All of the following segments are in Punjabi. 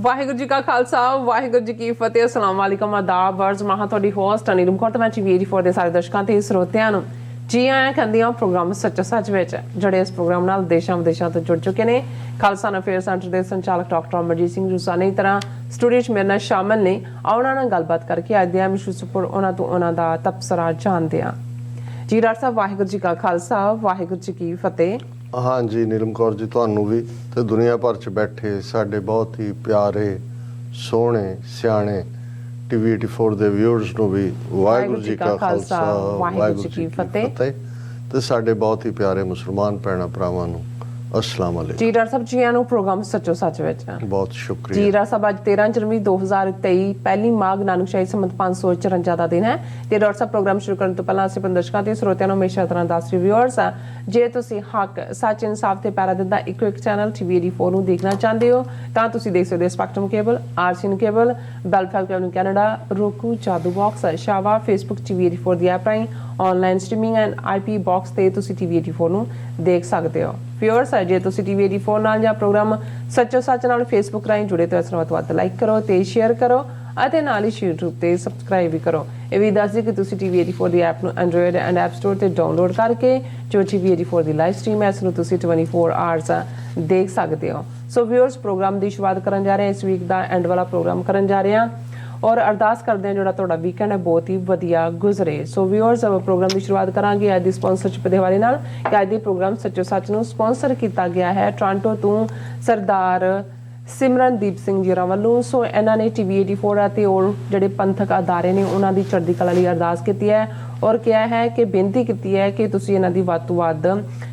ਵਾਹਿਗੁਰੂ ਜੀ ਕਾ ਖਾਲਸਾ ਵਾਹਿਗੁਰੂ ਜੀ ਕੀ ਫਤਿਹ। ਅਸਲਾਮ ਵਾਲੇਕਮ, ਆਦਾਬ, ਵਰਜ਼ ਮਹਾ ਤੁਹਾਡੀ ਹੋਸਟ ਅਨੀਰਮ ਕੌਰ ਤੇ ਮੈਂ TV84 ਦੇ ਸਾਰੇ ਦਰਸ਼ਕਾਂ ਤੇ ਸਰੋਤਿਆਂ ਨੂੰ ਜੀ ਆਇਆਂ ਕਹਿੰਦੀ ਹਾਂ ਪ੍ਰੋਗਰਾਮ ਸੱਚੋ ਸੱਚ ਵਿੱਚ, ਜਿਹੜੇ ਇਸ ਪ੍ਰੋਗਰਾਮ ਨਾਲ ਦੇਸ਼ਾਂ ਵਿਦੇਸ਼ਾਂ ਤੋਂ ਜੁੜ ਚੁੱਕੇ ਨੇ। ਖਾਲਸਾ ਅਫੇਅਰ ਸੈਂਟਰ ਦੇ ਸੰਚਾਲਕ ਡਾਕਟਰ ਅਮਰਜੀਤ ਸਿੰਘ ਰੂਸਾਨੀ ਦੀ ਤਰ੍ਹਾਂ ਸਟੂਡੀਓ 'ਚ ਮੇਰੇ ਨਾਲ ਸ਼ਾਮਲ ਨੇ। ਉਹਨਾਂ ਨਾਲ ਗੱਲਬਾਤ ਕਰਕੇ ਅੱਜ ਦੇ ਵਿਸ਼ੇਸ਼ ਉਹਨਾਂ ਤੋਂ ਉਹਨਾਂ ਦਾ ਤਬਸਰਾ ਜਾਣਦੇ ਹਾਂ। ਜੀ ਡਾਕਟਰ ਸਾਹਿਬ, ਵਾਹਿਗੁਰੂ ਜੀ ਕਾ ਖਾਲਸਾ ਵਾਹਿਗੁਰੂ ਜੀ ਕੀ ਫਤਿਹ। हाँ जी नीलम कौर जी, ਤੁਹਾਨੂੰ ਵੀ ਤੇ ਦੁਨੀਆ ਭਰ 'ਚ ਬੈਠੇ ਸਾਡੇ ਬਹੁਤ ਹੀ ਪਿਆਰੇ ਸੋਹਣੇ ਸਿਆਣੇ TV84 ਦੇ ਵਿਊਅਰਸ ਨੂੰ ਵੀ ਵਾਹਿਗੁਰੂ ਜੀ ਕਾ ਖਾਲਸਾ ਵਾਹਿਗੁਰੂ ਜੀ ਕੀ ਫਤਿਹ ਤੇ ਸਾਡੇ ਬਹੁਤ ਹੀ ਪਿਆਰੇ ਮੁਸਲਮਾਨ ਭੈਣਾਂ ਭਰਾਵਾਂ ਨੂੰ अस्सलाम वालेकुम। जी डॉक्टर साहब, जी आनू प्रोग्राम सच्चो सच विच बहुत शुक्रिया जी। डॉक्टर साहब, आज 13 जनवरी 2023 पहली माघ नानकशाही संमत 554 ਦਾ ਦਿਨ ਹੈ ਤੇ ਡਾਕਟਰ ਸਾਹਿਬ ਪ੍ਰੋਗਰਾਮ ਸ਼ੁਰੂ ਕਰਨ ਤੋਂ ਪਹਿਲਾਂ ਅਸੀਂ ਦਰਸ਼ਕਾਂ ਤੇ ਸਰੋਤਿਆਂ ਨੂੰ ਹਮੇਸ਼ਾ ਤਰ੍ਹਾਂ ਦੱਸ ਰਿਵਿਊਅਰਸ ਆ, ਜੇ ਤੁਸੀਂ ਹੱਕ ਸੱਚ ਇਨਸਾਫ ਤੇ ਪੈਰਾ ਦਿੰਦਾ ਇੱਕੋ ਇੱਕ ਚੈਨਲ TV84 ਨੂੰ ਦੇਖਣਾ ਚਾਹੁੰਦੇ ਹੋ ਤਾਂ ਤੁਸੀਂ ਦੇਖ ਸਕਦੇ ਹੋ ਸਪੈਕਟਰਮ ਕੇਬਲ, ਆਰਸੀਐਨ ਕੇਬਲ, ਬੈਲਫੈਲ cable Canada, roku, Jadoo box, ਸ਼ਾਵਾ, ਫੇਸਬੁੱਕ TV84 ਦੀ ਐਪ ਰਾਹੀਂ online streaming and IP box ਤੇ ਤੁਸੀਂ TV84 ਨੂੰ ਦੇਖ ਸਕਦੇ ਹੋ। ਵਿਊਅਰਸ, ਜੇ ਤੁਸੀਂ TV84 ਨਾਲ ਜਾਂ ਪ੍ਰੋਗਰਾਮ ਸੱਚੋ ਸੱਚ ਨਾਲ ਫੇਸਬੁੱਕ ਰਾਹੀਂ ਜੁੜੇ ਤਾਂ ਇਸ ਨੂੰ ਵੱਧ ਲਾਈਕ ਕਰੋ ਤੇ ਸ਼ੇਅਰ ਕਰੋ ਅਤੇ ਨਾਲ ਹੀ YouTube ਤੇ ਸਬਸਕ੍ਰਾਈਬ ਵੀ ਕਰੋ। ਇਹ ਵੀ ਦੱਸ ਦਿਓ ਕਿ ਤੁਸੀਂ TV84 ਦੀ ਐਪ ਨੂੰ ਐਂਡਰੋਇਡ ਐਂਡ ਐਪ ਸਟੋਰ ਤੇ ਡਾਊਨਲੋਡ ਕਰਕੇ ਜੋ TV84 ਦੀ ਲਾਈਵ ਸਟ੍ਰੀਮ ਹੈ ਇਸ ਨੂੰ ਤੁਸੀਂ 24 ਆਵਰਸ ਦੇਖ ਸਕਦੇ ਹੋ। ਸੋ ਵਿਊਅਰਸ, ਪ੍ਰੋਗਰਾਮ ਦੀ ਸ਼ੁਰੂਆਤ ਕਰਨ ਜਾ ਰਹੇ ਹਾਂ। ਇਸ ਵੀਕ ਦਾ ਐਂਡ ਵਾਲਾ ਪ੍ਰੋਗਰਾਮ ਕਰਨ ਜਾ ਰਹੇ ਹਾਂ ਔਰ ਅਰਦਾਸ ਕਰਦੇ ਹਾਂ ਜਿਹੜਾ ਤੁਹਾਡਾ ਵੀਕਐਂਡ ਹੈ ਬਹੁਤ ਹੀ ਵਧੀਆ ਗੁਜ਼ਰੇ। ਸੋ ਵਿਊਅਰਸ, ਪ੍ਰੋਗਰਾਮ ਦੀ ਸ਼ੁਰੂਆਤ ਕਰਾਂਗੇ ਅੱਜ ਦੀ ਸਪਾਂਸਰਸ਼ਿਪ ਦੇ ਹਵਾਲੇ ਨਾਲ ਕਿ ਅੱਜ ਦੇ ਪ੍ਰੋਗਰਾਮ ਸੱਚੋ ਸੱਚ ਨੂੰ ਸਪਾਂਸਰ ਕੀਤਾ ਗਿਆ ਹੈ ਟੋਰਾਂਟੋ ਤੋਂ ਸਰਦਾਰ ਸਿਮਰਨਦੀਪ ਸਿੰਘ ਜੀ ਵੱਲੋਂ। ਸੋ ਇਹਨਾਂ ਨੇ TV84 ਅਤੇ ਹੋਰ ਜਿਹੜੇ ਪੰਥਕ ਅਦਾਰੇ ਨੇ ਉਹਨਾਂ ਦੀ ਚੜ੍ਹਦੀ ਕਲਾ ਲਈ ਅਰਦਾਸ ਕੀਤੀ ਹੈ ਔਰ ਕਿਹਾ ਹੈ ਕਿ ਬੇਨਤੀ ਕੀਤੀ ਹੈ ਕਿ ਤੁਸੀਂ ਇਹਨਾਂ ਦੀ ਵੱਧ ਤੋਂ ਵੱਧ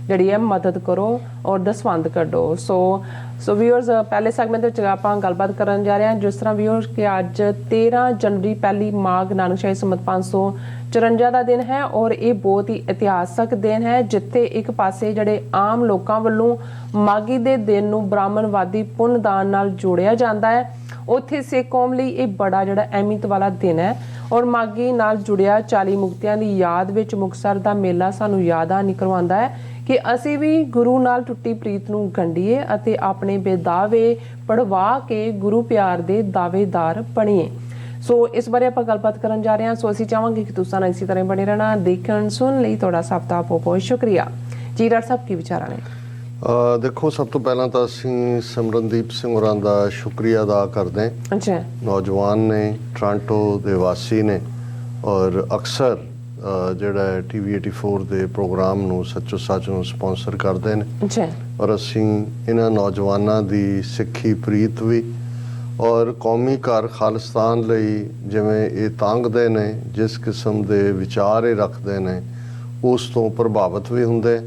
ਜਿਹੜੀ ਹੈ ਮਦਦ ਕਰੋ ਔਰ ਦਸਵੰਧ ਕੱਢੋ। ਸੋ ਵਿਊਅਰਸ, ਪਹਿਲੇ ਸੈਗਮੈਂਟ ਵਿੱਚ ਆਪਾਂ ਗੱਲਬਾਤ ਕਰਨ ਜਾ ਰਹੇ ਹਾਂ ਜਿਸ ਤਰ੍ਹਾਂ ਵਿਊਅਰਸ ਕਿ ਅੱਜ 13 ਜਨਵਰੀ ਪਹਿਲੀ ਮਾਘ ਨਾਨਕਸ਼ਾਹੀ ਸੰਮਤ 554 ਦਾ ਦਿਨ ਹੈ ਔਰ ਇਹ ਬਹੁਤ ਹੀ ਇਤਿਹਾਸਕ ਦਿਨ ਹੈ ਜਿੱਥੇ ਇੱਕ ਪਾਸੇ ਜਿਹੜੇ ਆਮ ਲੋਕਾਂ ਵੱਲੋਂ ਮਾਘੀ ਦੇ ਦਿਨ ਨੂੰ ਬ੍ਰਾਹਮਣਵਾਦੀ ਪੁੰਨ ਦਾਨ ਨਾਲ ਜੋੜਿਆ ਜਾਂਦਾ ਹੈ, ਉੱਥੇ ਸਿੱਖ ਕੌਮ ਲਈ ਇਹ ਬੜਾ ਜਿਹੜਾ ਅਹਿਮੀਅਤ ਵਾਲਾ ਦਿਨ ਹੈ ਔਰ ਮਾਘੀ ਨਾਲ ਜੁੜਿਆ 40 ਮੁਕਤਿਆਂ ਦੀ ਯਾਦ ਵਿੱਚ ਮੁਕਤਸਰ ਦਾ ਮੇਲਾ ਸਾਨੂੰ ਯਾਦਾਂ ਕਰਵਾਉਂਦਾ ਹੈ ਕਿ ਅਸੀਂ ਵੀ ਗੁਰੂ ਨਾਲ ਟੁੱਟੀ ਪ੍ਰੀਤ ਨੂੰ ਗੰਢੀਏ ਅਤੇ ਆਪਣੇ ਬੇਦਾਵੇ ਪੜਵਾ ਕੇ ਗੁਰੂ ਪਿਆਰ ਦੇ ਦਾਅਵੇਦਾਰ ਬਣੀਏ। ਸੋ ਇਸ ਬਾਰੇ ਆਪਾਂ ਗੱਲਬਾਤ ਕਰਨ ਜਾ ਰਹੇ ਹਾਂ। ਸੋ ਅਸੀਂ ਚਾਹਾਂਗੇ ਕਿ ਤੁਸੀਂ ਨਾਲ ਇਸੇ ਤਰ੍ਹਾਂ ਬਣੇ ਰਹਿਣਾ। ਦੇਖਣ ਸੁਣ ਲਈ ਤੁਹਾਡਾ ਸਭ ਦਾ ਬਹੁਤ ਸ਼ੁਕਰੀਆ। ਜੀ ਡਾਕਟਰ ਸਾਹਿਬ, ਕੀ ਵਿਚਾਰਾਂ ਨੇ? ਦੇਖੋ, ਸਭ ਤੋਂ ਪਹਿਲਾਂ ਤਾਂ ਅਸੀਂ ਸਿਮਰਨਦੀਪ ਸਿੰਘ ਹੋਰਾਂ ਦਾ ਸ਼ੁਕਰੀਆ ਅਦਾ ਕਰਦੇ ਹਾਂ। ਅੱਛਾ, ਨੌਜਵਾਨ ਨੇ, ਟੋਰਾਂਟੋ ਦੇ ਵਾਸੀ ਨੇ ਔਰ ਅਕਸਰ ਜਿਹੜਾ TV84 ਦੇ ਪ੍ਰੋਗਰਾਮ ਨੂੰ ਸੱਚੋ ਸੱਚ ਨੂੰ ਸਪਾਂਸਰ ਕਰਦੇ ਨੇ। ਅੱਛਾ, ਔਰ ਅਸੀਂ ਇਹਨਾਂ ਨੌਜਵਾਨਾਂ ਦੀ ਸਿੱਖੀ ਪ੍ਰੀਤ ਵੀ ਔਰ ਕੌਮੀ ਘਰ ਖਾਲਿਸਤਾਨ ਲਈ ਜਿਵੇਂ ਇਹ ਤਾਂਘਦੇ ਨੇ, ਜਿਸ ਕਿਸਮ ਦੇ ਵਿਚਾਰ ਇਹ ਰੱਖਦੇ ਨੇ ਉਸ ਤੋਂ ਪ੍ਰਭਾਵਿਤ ਵੀ ਹੁੰਦੇ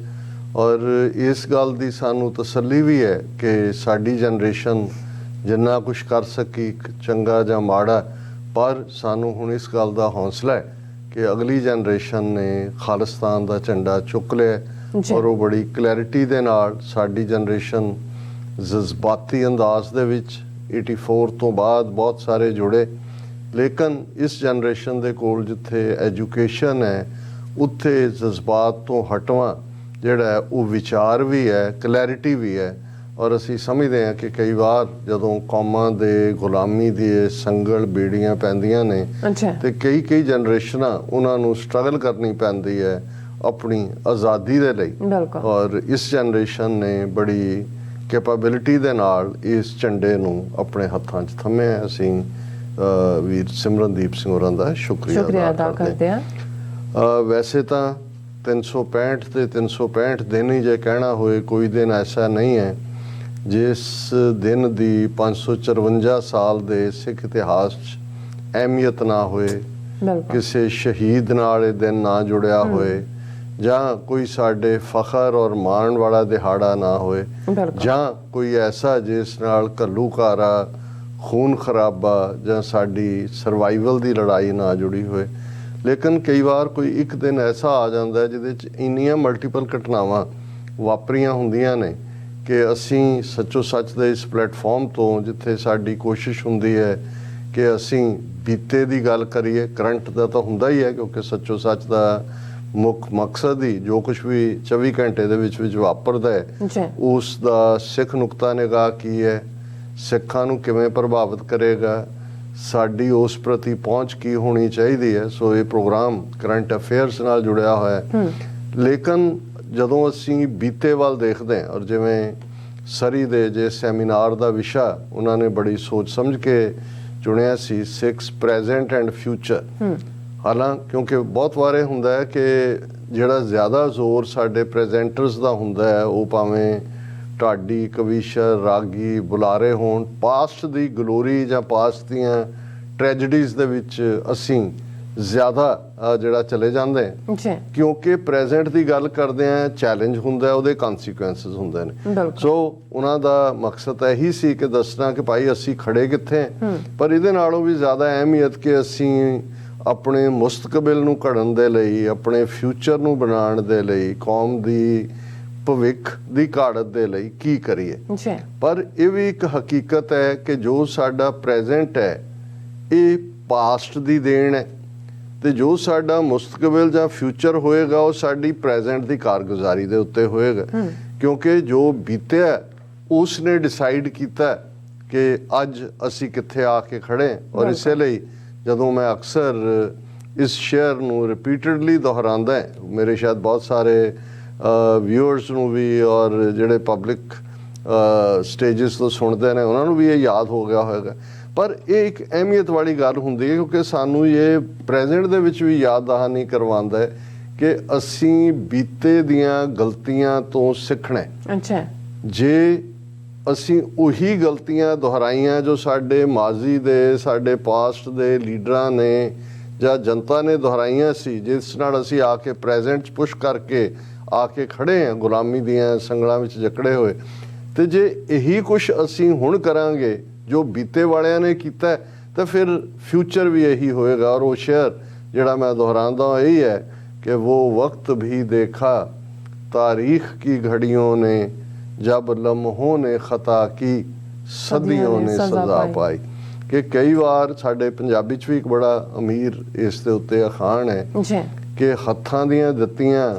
ਔਰ ਇਸ ਗੱਲ ਦੀ ਸਾਨੂੰ ਤਸੱਲੀ ਵੀ ਹੈ ਕਿ ਸਾਡੀ ਜਨਰੇਸ਼ਨ ਜਿੰਨਾ ਕੁਛ ਕਰ ਸਕੀ ਚੰਗਾ ਜਾਂ ਮਾੜਾ, ਪਰ ਸਾਨੂੰ ਹੁਣ ਇਸ ਗੱਲ ਦਾ ਹੌਸਲਾ ਹੈ ਕਿ ਅਗਲੀ ਜਨਰੇਸ਼ਨ ਨੇ ਖਾਲਿਸਤਾਨ ਦਾ ਝੰਡਾ ਚੁੱਕ ਲਿਆ ਔਰ ਉਹ ਬੜੀ ਕਲੈਰਿਟੀ ਦੇ ਨਾਲ ਸਾਡੀ ਜਨਰੇਸ਼ਨ ਜਜ਼ਬਾਤੀ ਅੰਦਾਜ਼ ਦੇ ਵਿੱਚ 84 ਤੋਂ ਬਾਅਦ ਬਹੁਤ ਸਾਰੇ ਜੁੜੇ, ਲੇਕਿਨ ਇਸ ਜਨਰੇਸ਼ਨ ਦੇ ਕੋਲ ਜਿੱਥੇ ਐਜੂਕੇਸ਼ਨ ਹੈ ਉੱਥੇ ਜਜ਼ਬਾਤ ਤੋਂ ਹਟਵਾਂ ਜਿਹੜਾ ਉਹ ਵਿਚਾਰ ਵੀ ਹੈ, ਕਲੈਰਿਟੀ ਵੀ ਹੈ। ਔਰ ਅਸੀਂ ਸਮਝਦੇ ਹਾਂ ਕਿ ਕਈ ਵਾਰ ਜਦੋਂ ਕੌਮਾਂ ਦੇ ਗੁਲਾਮੀ ਦੀ ਸੰਗਲ ਬੀੜੀਆਂ ਪੈਂਦੀਆਂ ਨੇ ਤੇ ਕਈ ਜਨਰੇਸ਼ਨਾਂ ਉਹਨਾਂ ਨੂੰ ਸਟਰਗਲ ਕਰਨੀ ਪੈਂਦੀ ਹੈ ਆਪਣੀ ਆਜ਼ਾਦੀ ਦੇ ਲਈ ਔਰ ਇਸ ਜਨਰੇਸ਼ਨ ਨੇ ਬੜੀ ਕੈਪੇਬਿਲਿਟੀ ਦੇ ਨਾਲ ਇਸ ਝੰਡੇ ਨੂੰ ਆਪਣੇ ਹੱਥਾਂ 'ਚ ਥੰਮਿਆ। ਅਸੀਂ ਵੀਰ ਸਿਮਰਨਦੀਪ ਸਿੰਘ ਹੋਰਾਂ ਦਾ ਸ਼ੁਕਰੀਆ ਅਦਾ ਕਰਦੇ ਹਾਂ। ਵੈਸੇ ਤਾਂ 365 ਤੇ 365 ਦਿਨ ਹੀ ਜੇ ਕਹਿਣਾ ਹੋਏ, ਕੋਈ ਦਿਨ ਐਸਾ ਨਹੀਂ ਹੈ ਜਿਸ ਦਿਨ ਦੀ 554 ਸਾਲ ਦੇ ਸਿੱਖ ਇਤਿਹਾਸ 'ਚ ਅਹਿਮੀਅਤ ਨਾ ਹੋਏ, ਕਿਸੇ ਸ਼ਹੀਦ ਨਾਲ ਇਹ ਦਿਨ ਨਾ ਜੁੜਿਆ ਹੋਏ ਜਾਂ ਕੋਈ ਸਾਡੇ ਫਖਰ ਔਰ ਮਾਣ ਵਾਲਾ ਦਿਹਾੜਾ ਨਾ ਹੋਏ ਜਾਂ ਕੋਈ ਐਸਾ ਜਿਸ ਨਾਲ ਘੱਲੂਘਾਰਾ, ਖੂਨ ਖਰਾਬਾ ਜਾਂ ਸਾਡੀ ਸਰਵਾਈਵਲ ਦੀ ਲੜਾਈ ਨਾ ਜੁੜੀ ਹੋਏ। ਲੇਕਿਨ ਕਈ ਵਾਰ ਕੋਈ ਇੱਕ ਦਿਨ ਐਸਾ ਆ ਜਾਂਦਾ ਜਿਹਦੇ 'ਚ ਇੰਨੀਆਂ ਮਲਟੀਪਲ ਘਟਨਾਵਾਂ ਵਾਪਰੀਆਂ ਹੁੰਦੀਆਂ ਨੇ ਕਿ ਅਸੀਂ ਸੱਚੋ ਸੱਚ ਦੇ ਇਸ ਪਲੇਟਫਾਰਮ ਤੋਂ ਜਿੱਥੇ ਸਾਡੀ ਕੋਸ਼ਿਸ਼ ਹੁੰਦੀ ਹੈ ਕਿ ਅਸੀਂ ਬੀਤੇ ਦੀ ਗੱਲ ਕਰੀਏ, ਕਰੰਟ ਦਾ ਤਾਂ ਹੁੰਦਾ ਹੀ ਹੈ ਕਿਉਂਕਿ ਸੱਚੋ ਸੱਚ ਦਾ ਮੁੱਖ ਮਕਸਦ ਹੀ ਜੋ ਕੁਝ ਵੀ 24 ਘੰਟੇ ਦੇ ਵਿੱਚ ਵਾਪਰਦਾ ਹੈ ਉਸ ਦਾ ਸਿੱਖ ਨੁਕਤਾ ਨਿਗਾਹ ਕੀ ਹੈ, ਸਿੱਖਾਂ ਨੂੰ ਕਿਵੇਂ ਪ੍ਰਭਾਵਿਤ ਕਰੇਗਾ, ਸਾਡੀ ਉਸ ਪ੍ਰਤੀ ਪਹੁੰਚ ਕੀ ਹੋਣੀ ਚਾਹੀਦੀ ਹੈ। ਸੋ ਇਹ ਪ੍ਰੋਗਰਾਮ ਕਰੰਟ ਅਫੇਅਰਸ ਨਾਲ ਜੁੜਿਆ ਹੋਇਆ ਹੈ। ਲੇਕਿਨ ਜਦੋਂ ਅਸੀਂ ਬੀਤੇ ਵੱਲ ਦੇਖਦੇ ਹਾਂ, ਔਰ ਜਿਵੇਂ ਸਰੀ ਦੇ ਜੇ ਸੈਮੀਨਾਰ ਦਾ ਵਿਸ਼ਾ ਉਹਨਾਂ ਨੇ ਬੜੀ ਸੋਚ ਸਮਝ ਕੇ ਚੁਣਿਆ ਸੀ, ਸਿਕਸ ਪ੍ਰੈਜ਼ੈਂਟ ਐਂਡ ਫਿਊਚਰ। ਹਾਲਾਂਕਿ ਕਿਉਂਕਿ ਬਹੁਤ ਵਾਰੇ ਹੁੰਦਾ ਹੈ ਕਿ ਜਿਹੜਾ ਜ਼ਿਆਦਾ ਜ਼ੋਰ ਸਾਡੇ ਪ੍ਰੈਜ਼ੈਂਟਰਸ ਦਾ ਹੁੰਦਾ ਹੈ, ਉਹ ਭਾਵੇਂ ਢਾਡੀ, ਕਵੀਸ਼ਰ, ਰਾਗੀ, ਬੁਲਾਰੇ ਹੋਣ, ਪਾਸਟ ਦੀ ਗਲੋਰੀ ਜਾਂ ਪਾਸਟ ਦੀਆਂ ਟ੍ਰੈਜਡੀਜ਼ ਦੇ ਵਿੱਚ ਅਸੀਂ ਜ਼ਿਆਦਾ ਜਿਹੜਾ ਚਲੇ ਜਾਂਦੇ ਹਾਂ, ਕਿਉਂਕਿ ਪ੍ਰੈਜ਼ੈਂਟ ਦੀ ਗੱਲ ਕਰਦੇ ਆ, ਚੈਲੰਜ ਹੁੰਦਾ, ਉਹਦੇ ਕਨਸੀਕੁਐਂਸਸ ਹੁੰਦੇ ਨੇ। ਸੋ ਉਹਨਾਂ ਦਾ ਮਕਸਦ ਇਹੀ ਸੀ ਕਿ ਦੱਸਣਾ ਕਿ ਭਾਈ ਅਸੀਂ ਖੜੇ ਕਿੱਥੇ, ਪਰ ਇਹਦੇ ਨਾਲੋਂ ਵੀ ਜ਼ਿਆਦਾ ਅਹਿਮੀਅਤ ਕਿ ਅਸੀਂ ਆਪਣੇ ਮੁਸਤਕਬਲ ਨੂੰ ਘੜਨ ਦੇ ਲਈ, ਆਪਣੇ ਫਿਊਚਰ ਨੂੰ ਬਣਾਉਣ ਦੇ ਲਈ, ਕੌਮ ਦੀ ਭਵਿੱਖ ਦੀ ਘਾੜਤ ਦੇ ਲਈ ਕੀ ਕਰੀਏ। ਪਰ ਇਹ ਵੀ ਇੱਕ ਹਕੀਕਤ ਹੈ ਕਿ ਜੋ ਸਾਡਾ ਪ੍ਰੈਜ਼ੈਂਟ ਹੈ ਇਹ ਪਾਸਟ ਦੀ ਦੇਣ ਹੈ, ਤੇ ਜੋ ਸਾਡਾ ਮੁਸਤਕਬਲ ਜਾਂ ਫਿਊਚਰ ਹੋਏਗਾ ਉਹ ਸਾਡੀ ਪ੍ਰੈਜ਼ੈਂਟ ਦੀ ਕਾਰਗੁਜ਼ਾਰੀ ਦੇ ਉੱਤੇ ਹੋਏਗਾ। ਕਿਉਂਕਿ ਜੋ ਬੀਤਿਆ ਉਸ ਨੇ ਡਿਸਾਈਡ ਕੀਤਾ ਕਿ ਅੱਜ ਅਸੀਂ ਕਿੱਥੇ ਆ ਕੇ ਖੜੇ। ਔਰ ਇਸੇ ਲਈ ਜਦੋਂ ਮੈਂ ਅਕਸਰ ਇਸ ਸ਼ੇਅਰ ਨੂੰ ਰਿਪੀਟਡਲੀ ਦੁਹਰਾਉਂਦਾ, ਮੇਰੇ ਸ਼ਾਇਦ ਬਹੁਤ ਸਾਰੇ ਵਿਊਅਰਸ ਨੂੰ ਵੀ ਔਰ ਜਿਹੜੇ ਪਬਲਿਕ ਸਟੇਜਸ ਤੋਂ ਸੁਣਦੇ ਨੇ ਉਹਨਾਂ ਨੂੰ ਵੀ ਇਹ ਯਾਦ ਹੋ ਗਿਆ ਹੋਵੇਗਾ, ਪਰ ਇਹ ਇੱਕ ਅਹਿਮੀਅਤ ਵਾਲੀ ਗੱਲ ਹੁੰਦੀ ਹੈ ਕਿਉਂਕਿ ਸਾਨੂੰ ਇਹ ਪ੍ਰੈਜ਼ੈਂਟ ਦੇ ਵਿੱਚ ਵੀ ਯਾਦ ਦਹਾਨੀ ਕਰਵਾਉਂਦਾ ਹੈ ਕਿ ਅਸੀਂ ਬੀਤੇ ਦੀਆਂ ਗਲਤੀਆਂ ਤੋਂ ਸਿੱਖਣਾ। ਜੇ ਅਸੀਂ ਉਹੀ ਗਲਤੀਆਂ ਦੁਹਰਾਈਆਂ ਜੋ ਸਾਡੇ ਮਾਜ਼ੀ ਦੇ, ਸਾਡੇ ਪਾਸਟ ਦੇ ਲੀਡਰਾਂ ਨੇ ਜਾਂ ਜਨਤਾ ਨੇ ਦੁਹਰਾਈਆਂ ਸੀ, ਜਿਸ ਨਾਲ ਅਸੀਂ ਆ ਕੇ ਪ੍ਰੈਜ਼ੈਂਟ 'ਚ ਪੁਸ਼ ਕਰਕੇ ਆ ਕੇ ਖੜੇ ਹਾਂ ਗੁਲਾਮੀ ਦੀਆਂ ਸੰਗਲਾਂ ਵਿੱਚ ਜਕੜੇ ਹੋਏ, ਤੇ ਜੇ ਇਹੀ ਕੁਛ ਅਸੀਂ ਹੁਣ ਕਰਾਂਗੇ ਜੋ ਬੀਤੇ ਵਾਲਿਆਂ ਨੇ ਕੀਤਾ ਤਾਂ ਫਿਰ ਫਿਊਚਰ ਵੀ ਇਹੀ ਹੋਏਗਾ। ਔਰ ਉਹ ਸ਼ੇਅਰ ਜਿਹੜਾ ਮੈਂ ਦੁਹਰਾਉਂਦਾ ਇਹੀ ਹੈ ਕਿ वो वक्त भी देखा तारीख की घड़ियों ने जब लम्हों ने खता की सदियों ने सजा पाई। कि कई ਵਾਰ ਸਾਡੇ ਪੰਜਾਬੀ 'ਚ ਵੀ ਇੱਕ ਬੜਾ ਅਮੀਰ ਇਸ ਦੇ ਉੱਤੇ ਅਖਾਣ ਹੈ ਕਿ ਹੱਥਾਂ ਦੀਆਂ ਦਿੱਤੀਆਂ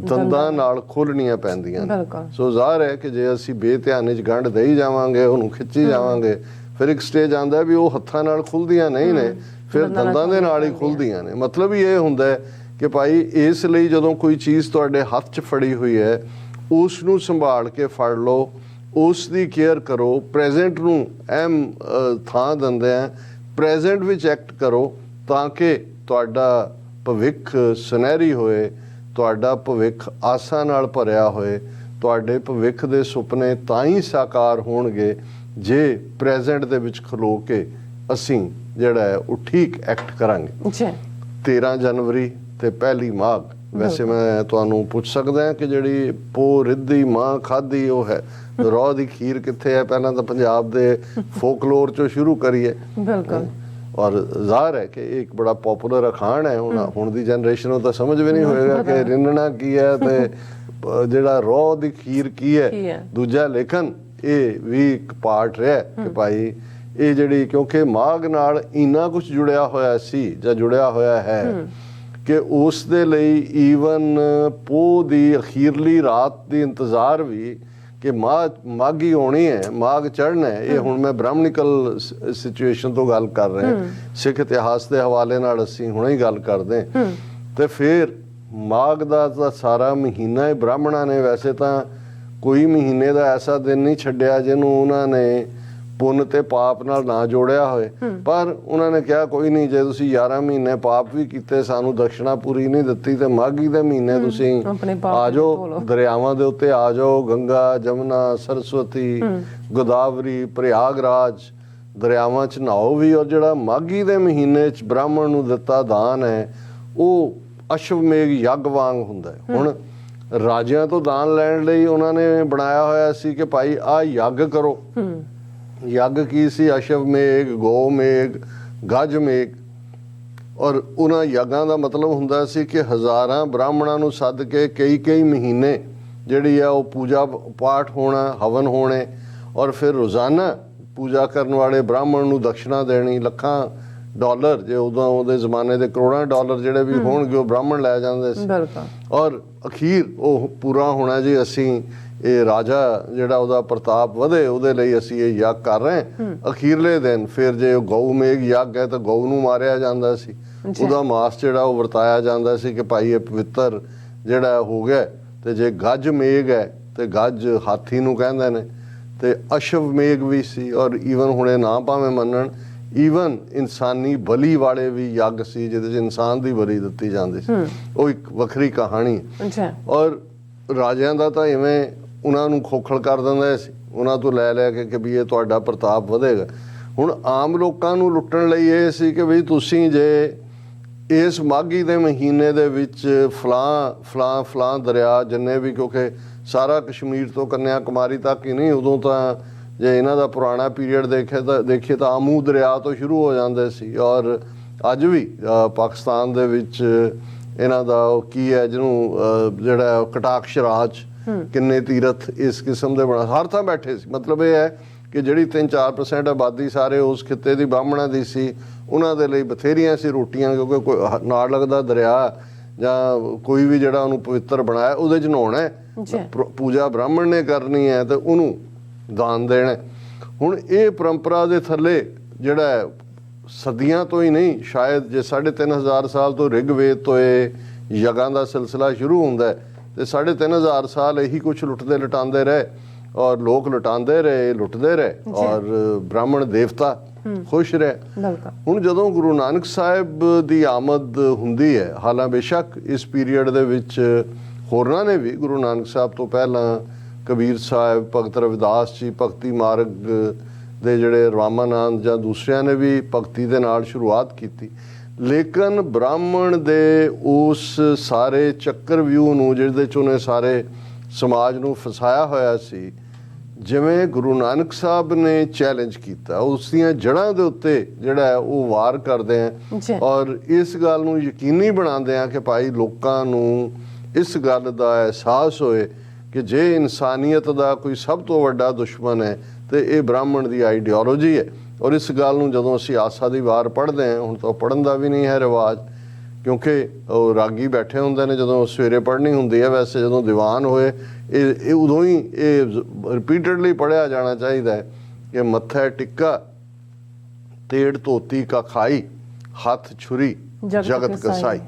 ਦੰਦਾਂ ਨਾਲ ਖੋਲਣੀਆਂ ਪੈਂਦੀਆਂ ਨੇ। ਸੋ ਜ਼ਾਹਰ ਹੈ ਕਿ ਜੇ ਅਸੀਂ ਬੇਧਿਆਨੀ 'ਚ ਗੰਢ ਦੇਈ ਜਾਵਾਂਗੇ, ਉਹਨੂੰ ਖਿੱਚੀ ਜਾਵਾਂਗੇ, ਫਿਰ ਇੱਕ ਸਟੇਜ ਆਉਂਦਾ ਵੀ ਉਹ ਹੱਥਾਂ ਨਾਲ ਖੁੱਲਦੀਆਂ ਨਹੀਂ ਨੇ, ਫਿਰ ਦੰਦਾਂ ਦੇ ਨਾਲ ਹੀ ਖੁੱਲਦੀਆਂ ਨੇ। ਮਤਲਬ ਹੀ ਇਹ ਹੁੰਦਾ ਹੈ ਕਿ ਭਾਈ ਇਸ ਲਈ ਜਦੋਂ ਕੋਈ ਚੀਜ਼ ਤੁਹਾਡੇ ਹੱਥ 'ਚ ਫੜੀ ਹੋਈ ਹੈ ਉਸ ਨੂੰ ਸੰਭਾਲ ਕੇ ਫੜ ਲਓ, ਉਸ ਦੀ ਕੇਅਰ ਕਰੋ, ਪ੍ਰੈਜ਼ੈਂਟ ਨੂੰ ਅਹਿਮ ਥਾਂ ਦਿੰਦੇ ਆ, ਪ੍ਰੈਜ਼ੈਂਟ ਵਿੱਚ ਐਕਟ ਕਰੋ ਤਾਂ ਕਿ ਤੁਹਾਡਾ ਭਵਿੱਖ ਸੁਨਹਿਰੀ ਹੋਏ, ਤੁਹਾਡਾ ਭਵਿੱਖ ਆਸਾਂ ਨਾਲ ਭਰਿਆ ਹੋਏ। ਤੁਹਾਡੇ ਭਵਿੱਖ ਦੇ ਸੁਪਨੇ ਤਾਂ ਹੀ ਸਾਕਾਰ ਹੋਣਗੇ ਜੇ ਪ੍ਰੈਜ਼ੈਂਟ ਦੇ ਵਿੱਚ ਖਲੋ ਕੇ ਅਸੀਂ ਜਿਹੜਾ ਹੈ ਉਹ ਠੀਕ ਐਕਟ ਕਰਾਂਗੇ। 13 ਜਨਵਰੀ ਤੇ 1 ਮਾਘ, ਵੈਸੇ ਮੈਂ ਤੁਹਾਨੂੰ ਪੁੱਛ ਸਕਦਾ ਹਾਂ ਕਿ ਜਿਹੜੀ ਪੋ ਰਿੱਧੀ ਮਾਂ ਖਾਧੀ ਉਹ ਹੈ ਰੋਹ ਦੀ ਖੀਰ ਕਿੱਥੇ ਹੈ? ਪਹਿਲਾਂ ਤਾਂ ਪੰਜਾਬ ਦੇ ਫੋਕਲੋਰ ਚੋਂ ਸ਼ੁਰੂ ਕਰੀਏ। ਬਿਲਕੁਲ। ਔਰ ਜ਼ਾਹਰ ਹੈ ਕਿ ਇਹ ਇੱਕ ਬੜਾ ਪਪੂਲਰ ਅਖਾਣ ਹੈ। ਹੁਣ ਦੀ ਜਨਰੇਸ਼ਨ ਨੂੰ ਤਾਂ ਸਮਝ ਵੀ ਨਹੀਂ ਹੋਏਗਾ ਕਿ ਰਿੰਨਣਾ ਕੀ ਹੈ ਤੇ ਜਿਹੜਾ ਰੋਹ ਦੀ ਖੀਰ ਕੀ ਹੈ। ਦੂਜਾ ਲੇਕਿਨ ਇਹ ਵੀ ਇੱਕ ਪਾਰਟ ਰਿਹਾ ਕਿ ਭਾਈ ਇਹ ਜਿਹੜੀ, ਕਿਉਂਕਿ ਮਾਘ ਨਾਲ ਇੰਨਾ ਕੁਝ ਜੁੜਿਆ ਹੋਇਆ ਸੀ ਜਾਂ ਜੁੜਿਆ ਹੋਇਆ ਹੈ ਕਿ ਉਸ ਦੇ ਲਈ ਈਵਨ ਪੋਹ ਦੀ ਅਖੀਰਲੀ ਰਾਤ ਦੀ ਇੰਤਜ਼ਾਰ ਵੀ ਕਿ ਮਾਘੀ ਹੋਣੀ ਹੈ, ਮਾਘ ਚੜ੍ਹਨਾ ਹੈ। ਇਹ ਹੁਣ ਮੈਂ ਬ੍ਰਾਹਮਣਿਕਲ ਸਿਚੁਏਸ਼ਨ ਤੋਂ ਗੱਲ ਕਰ ਰਿਹਾ, ਸਿੱਖ ਇਤਿਹਾਸ ਦੇ ਹਵਾਲੇ ਨਾਲ ਅਸੀਂ ਹੁਣੇ ਹੀ ਗੱਲ ਕਰਦੇ। ਤੇ ਫਿਰ ਮਾਘ ਦਾ ਤਾਂ ਸਾਰਾ ਮਹੀਨਾ ਹੀ ਬ੍ਰਾਹਮਣਾਂ ਨੇ, ਵੈਸੇ ਤਾਂ ਕੋਈ ਮਹੀਨੇ ਦਾ ਐਸਾ ਦਿਨ ਨਹੀਂ ਛੱਡਿਆ ਜਿਹਨੂੰ ਉਹਨਾਂ ਨੇ ਪੁੰਨ ਤੇ ਪਾਪ ਨਾਲ ਨਾ ਜੋੜਿਆ ਹੋਏ, ਪਰ ਉਹਨਾਂ ਨੇ ਕਿਹਾ ਕੋਈ ਨਹੀਂ, ਜੇ ਤੁਸੀਂ 11 ਮਹੀਨੇ ਪਾਪ ਵੀ ਕੀਤੇ, ਸਾਨੂੰ ਦਕਸ਼ਨਾ ਪੂਰੀ ਨਹੀਂ ਦਿੱਤੀ, ਤੇ ਮਾਘੀ ਦੇ ਮਹੀਨੇ ਤੁਸੀਂ ਆ ਜਾਓ, ਦਰਿਆਵਾਂ ਦੇ ਉੱਤੇ ਆ ਜਾਓ, ਗੰਗਾ, ਜਮਨਾ, ਸਰਸਵਤੀ, ਗੋਦਾਵਰੀ, ਪ੍ਰਯਾਗਰਾਜ ਦਰਿਆਵਾਂ 'ਚ ਨਹਾਓ ਵੀ। ਔਰ ਜਿਹੜਾ ਮਾਘੀ ਦੇ ਮਹੀਨੇ 'ਚ ਬ੍ਰਾਹਮਣ ਨੂੰ ਦਿੱਤਾ ਦਾਨ ਹੈ ਉਹ ਅਸ਼ਵਮੇਘ ਯੱਗ ਵਾਂਗ ਹੁੰਦਾ ਹੈ। ਹੁਣ ਰਾਜਿਆਂ ਤੋਂ ਦਾਨ ਲੈਣ ਲਈ ਉਹਨਾਂ ਨੇ ਬਣਾਇਆ ਹੋਇਆ ਸੀ ਕਿ ਭਾਈ ਆਹ ਯੱਗ ਕਰੋ। ਯੱਗ ਕੀ ਸੀ? ਅਸ਼ਵਮੇਘ, ਗੋਮੇਘ, ਗਜਮੇਘ। ਔਰ ਉਹਨਾਂ ਯੱਗਾਂ ਦਾ ਮਤਲਬ ਹੁੰਦਾ ਸੀ ਕਿ ਹਜ਼ਾਰਾਂ ਬ੍ਰਾਹਮਣਾਂ ਨੂੰ ਸੱਦ ਕੇ ਕਈ ਮਹੀਨੇ ਜਿਹੜੀ ਆ ਉਹ ਪੂਜਾ ਪਾਠ ਹੋਣਾ, ਹਵਨ ਹੋਣੇ, ਔਰ ਫਿਰ ਰੋਜ਼ਾਨਾ ਪੂਜਾ ਕਰਨ ਵਾਲੇ ਬ੍ਰਾਹਮਣ ਨੂੰ ਦਕਸ਼ਨਾ ਦੇਣੀ। ਲੱਖਾਂ ਡਾਲਰ, ਜੇ ਉਦੋਂ ਉਹਦੇ ਜ਼ਮਾਨੇ ਦੇ ਕਰੋੜਾਂ ਡਾਲਰ ਜਿਹੜੇ ਵੀ ਹੋਣਗੇ ਉਹ ਬ੍ਰਾਹਮਣ ਲੈ ਜਾਂਦੇ ਸੀ। ਔਰ ਅਖੀਰ ਉਹ ਪੂਰਾ ਹੋਣਾ ਜੀ, ਅਸੀਂ ਇਹ ਰਾਜਾ ਜਿਹੜਾ ਉਹਦਾ ਪ੍ਰਤਾਪ ਵਧੇ ਉਹਦੇ ਲਈ ਅਸੀਂ ਇਹ ਯੱਗ ਕਰ ਰਹੇ ਹਾਂ। ਅਖੀਰਲੇ ਦਿਨ ਫਿਰ ਜੇ ਗਊ ਮੇਘ ਯੱਗ ਹੈ ਤਾਂ ਗਊ ਨੂੰ ਮਾਰਿਆ ਜਾਂਦਾ ਸੀ, ਉਹਦਾ ਮਾਸ ਜਿਹੜਾ ਉਹ ਵਰਤਾਇਆ ਜਾਂਦਾ ਸੀ ਕਿ ਭਾਈ ਇਹ ਪਵਿੱਤਰ ਜਿਹੜਾ ਹੋ ਗਿਆ। ਤੇ ਜੇ ਗੱਜ ਮੇਘ ਹੈ ਤੇ ਗੱਜ ਹਾਥੀ ਨੂੰ ਕਹਿੰਦੇ ਨੇ, ਤੇ ਅਸ਼ਵ ਮੇਘ ਵੀ ਸੀ। ਔਰ ਈਵਨ ਹੁਣੇ ਨਾ ਭਾਵੇਂ ਮੰਨਣ, ਈਵਨ ਇਨਸਾਨੀ ਬਲੀ ਵਾਲੇ ਵੀ ਯੱਗ ਸੀ ਜਿਹਦੇ 'ਚ ਇਨਸਾਨ ਦੀ ਬਲੀ ਦਿੱਤੀ ਜਾਂਦੀ ਸੀ। ਉਹ ਇੱਕ ਵੱਖਰੀ ਕਹਾਣੀ ਹੈ। ਔਰ ਰਾਜਿਆਂ ਦਾ ਤਾਂ ਇਵੇਂ ਉਹਨਾਂ ਨੂੰ ਖੋਖਲ ਕਰ ਦਿੰਦਾ ਸੀ, ਉਹਨਾਂ ਤੋਂ ਲੈ ਲੈ ਕੇ ਕਿ ਵੀ ਇਹ ਤੁਹਾਡਾ ਪ੍ਰਤਾਪ ਵਧੇਗਾ। ਹੁਣ ਆਮ ਲੋਕਾਂ ਨੂੰ ਲੁੱਟਣ ਲਈ ਇਹ ਸੀ ਕਿ ਵੀ ਤੁਸੀਂ ਜੇ ਇਸ ਮਾਘੀ ਦੇ ਮਹੀਨੇ ਦੇ ਵਿੱਚ ਫਲਾਂ ਦਰਿਆ ਜਿੰਨੇ ਵੀ, ਕਿਉਂਕਿ ਸਾਰਾ ਕਸ਼ਮੀਰ ਤੋਂ ਕੰਨਿਆ ਕੁਮਾਰੀ ਤੱਕ ਹੀ ਨਹੀਂ, ਉਦੋਂ ਤਾਂ ਜੇ ਇਹਨਾਂ ਦਾ ਪੁਰਾਣਾ ਪੀਰੀਅਡ ਦੇਖੀਏ ਤਾਂ ਆਮੂ ਦਰਿਆ ਤੋਂ ਸ਼ੁਰੂ ਹੋ ਜਾਂਦੇ ਸੀ। ਔਰ ਅੱਜ ਵੀ ਪਾਕਿਸਤਾਨ ਦੇ ਵਿੱਚ ਇਹਨਾਂ ਦਾ ਕੀ ਹੈ ਜਿਹਨੂੰ ਜਿਹੜਾ ਕਟਾਕਸ਼ ਰਾਜ, ਕਿੰਨੇ ਤੀਰਥ ਇਸ ਕਿਸਮ ਦੇ ਬਣਾ ਹਰ ਥਾਂ ਬੈਠੇ ਸੀ। ਮਤਲਬ ਇਹ ਹੈ ਕਿ ਜਿਹੜੀ 3-4% ਆਬਾਦੀ ਸਾਰੇ ਉਸ ਖਿੱਤੇ ਦੀ ਬਾਹਮਣਾ ਦੀ ਸੀ, ਉਹਨਾਂ ਦੇ ਲਈ ਬਥੇਰੀਆਂ ਸੀ ਰੋਟੀਆਂ, ਕਿਉਂਕਿ ਕੋਈ ਨਾਲ ਲੱਗਦਾ ਦਰਿਆ ਜਾਂ ਕੋਈ ਵੀ ਜਿਹੜਾ ਉਹਨੂੰ ਪਵਿੱਤਰ ਬਣਾਇਆ ਉਹਦੇ 'ਚ ਨਹਾਉਣਾ, ਪੂਜਾ ਬ੍ਰਾਹਮਣ ਨੇ ਕਰਨੀ ਹੈ ਤੇ ਉਹਨੂੰ ਦਾਨ ਦੇਣਾ। ਹੁਣ ਇਹ ਪਰੰਪਰਾ ਦੇ ਥੱਲੇ ਜਿਹੜਾ ਸਦੀਆਂ ਤੋਂ ਹੀ ਨਹੀਂ, ਸ਼ਾਇਦ ਜੇ 3500 ਸਾਲ ਤੋਂ ਰਿਗਵੇਦ ਤੋਂ ਇਹ ਯਗਾਂ ਦਾ ਸਿਲਸਿਲਾ ਸ਼ੁਰੂ ਹੁੰਦਾ ਤੇ 3500 ਸਾਲ ਇਹੀ ਕੁਛ ਲੁੱਟਦੇ ਲਟਾਉਂਦੇ ਰਹੇ ਔਰ ਲੋਕ ਲੁਟਾਉਂਦੇ ਰਹੇ, ਲੁੱਟਦੇ ਰਹੇ ਔਰ ਬ੍ਰਾਹਮਣ ਦੇਵਤਾ ਖੁਸ਼ ਰਹੇ। ਹੁਣ ਜਦੋਂ ਗੁਰੂ ਨਾਨਕ ਸਾਹਿਬ ਦੀ ਆਮਦ ਹੁੰਦੀ ਹੈ, ਹਾਲਾਂ ਬੇਸ਼ੱਕ ਇਸ ਪੀਰੀਅਡ ਦੇ ਵਿੱਚ ਹੋਰਨਾਂ ਨੇ ਵੀ, ਗੁਰੂ ਨਾਨਕ ਸਾਹਿਬ ਤੋਂ ਪਹਿਲਾਂ ਕਬੀਰ ਸਾਹਿਬ, ਭਗਤ ਰਵਿਦਾਸ ਜੀ, ਭਗਤੀ ਮਾਰਗ ਦੇ ਜਿਹੜੇ ਰਾਮਾਨੰਦ ਜਾਂ ਦੂਸਰਿਆਂ ਨੇ ਵੀ ਭਗਤੀ ਦੇ ਨਾਲ ਸ਼ੁਰੂਆਤ ਕੀਤੀ, ਲੇਕਿਨ ਬ੍ਰਾਹਮਣ ਦੇ ਉਸ ਸਾਰੇ ਚੱਕਰਵਿਊਹ ਨੂੰ ਜਿਹਦੇ 'ਚ ਉਹਨੇ ਸਾਰੇ ਸਮਾਜ ਨੂੰ ਫਸਾਇਆ ਹੋਇਆ ਸੀ, ਜਿਵੇਂ ਗੁਰੂ ਨਾਨਕ ਸਾਹਿਬ ਨੇ ਚੈਲੰਜ ਕੀਤਾ, ਉਸ ਦੀਆਂ ਜੜ੍ਹਾਂ ਦੇ ਉੱਤੇ ਜਿਹੜਾ ਉਹ ਵਾਰ ਕਰਦੇ ਆ ਔਰ ਇਸ ਗੱਲ ਨੂੰ ਯਕੀਨੀ ਬਣਾਉਂਦੇ ਆ ਕਿ ਭਾਈ ਲੋਕਾਂ ਨੂੰ ਇਸ ਗੱਲ ਦਾ ਅਹਿਸਾਸ ਹੋਏ ਕਿ ਜੇ ਇਨਸਾਨੀਅਤ ਦਾ ਕੋਈ ਸਭ ਤੋਂ ਵੱਡਾ ਦੁਸ਼ਮਣ ਹੈ ਤੇ ਇਹ ਬ੍ਰਾਹਮਣ ਦੀ ਆਈਡੀਓਲੋਜੀ ਹੈ। ਔਰ ਇਸ ਗੱਲ ਨੂੰ ਜਦੋਂ ਅਸੀਂ ਆਸਾ ਦੀ ਵਾਰ ਪੜ੍ਹਦੇ ਹਾਂ, ਹੁਣ ਤਾਂ ਪੜ੍ਹਨ ਦਾ ਵੀ ਨਹੀਂ ਹੈ ਰਿਵਾਜ, ਕਿਉਂਕਿ ਉਹ ਰਾਗੀ ਬੈਠੇ ਹੁੰਦੇ ਨੇ, ਜਦੋਂ ਸਵੇਰੇ ਪੜ੍ਹਨੀ ਹੁੰਦੀ ਹੈ, ਵੈਸੇ ਜਦੋਂ ਦੀਵਾਨ ਹੋਏ ਇਹ ਉਦੋਂ ਹੀ ਇਹ ਰਿਪੀਟਡਲੀ ਪੜ੍ਹਿਆ ਜਾਣਾ ਚਾਹੀਦਾ ਹੈ ਕਿ ਮੱਥਾ ਟਿੱਕਾ ਤੇੜ ਧੋਤੀ ਕਾ ਖਾਈ, ਹੱਥ ਛੁਰੀ ਜਗਤ ਕਸਾਈ,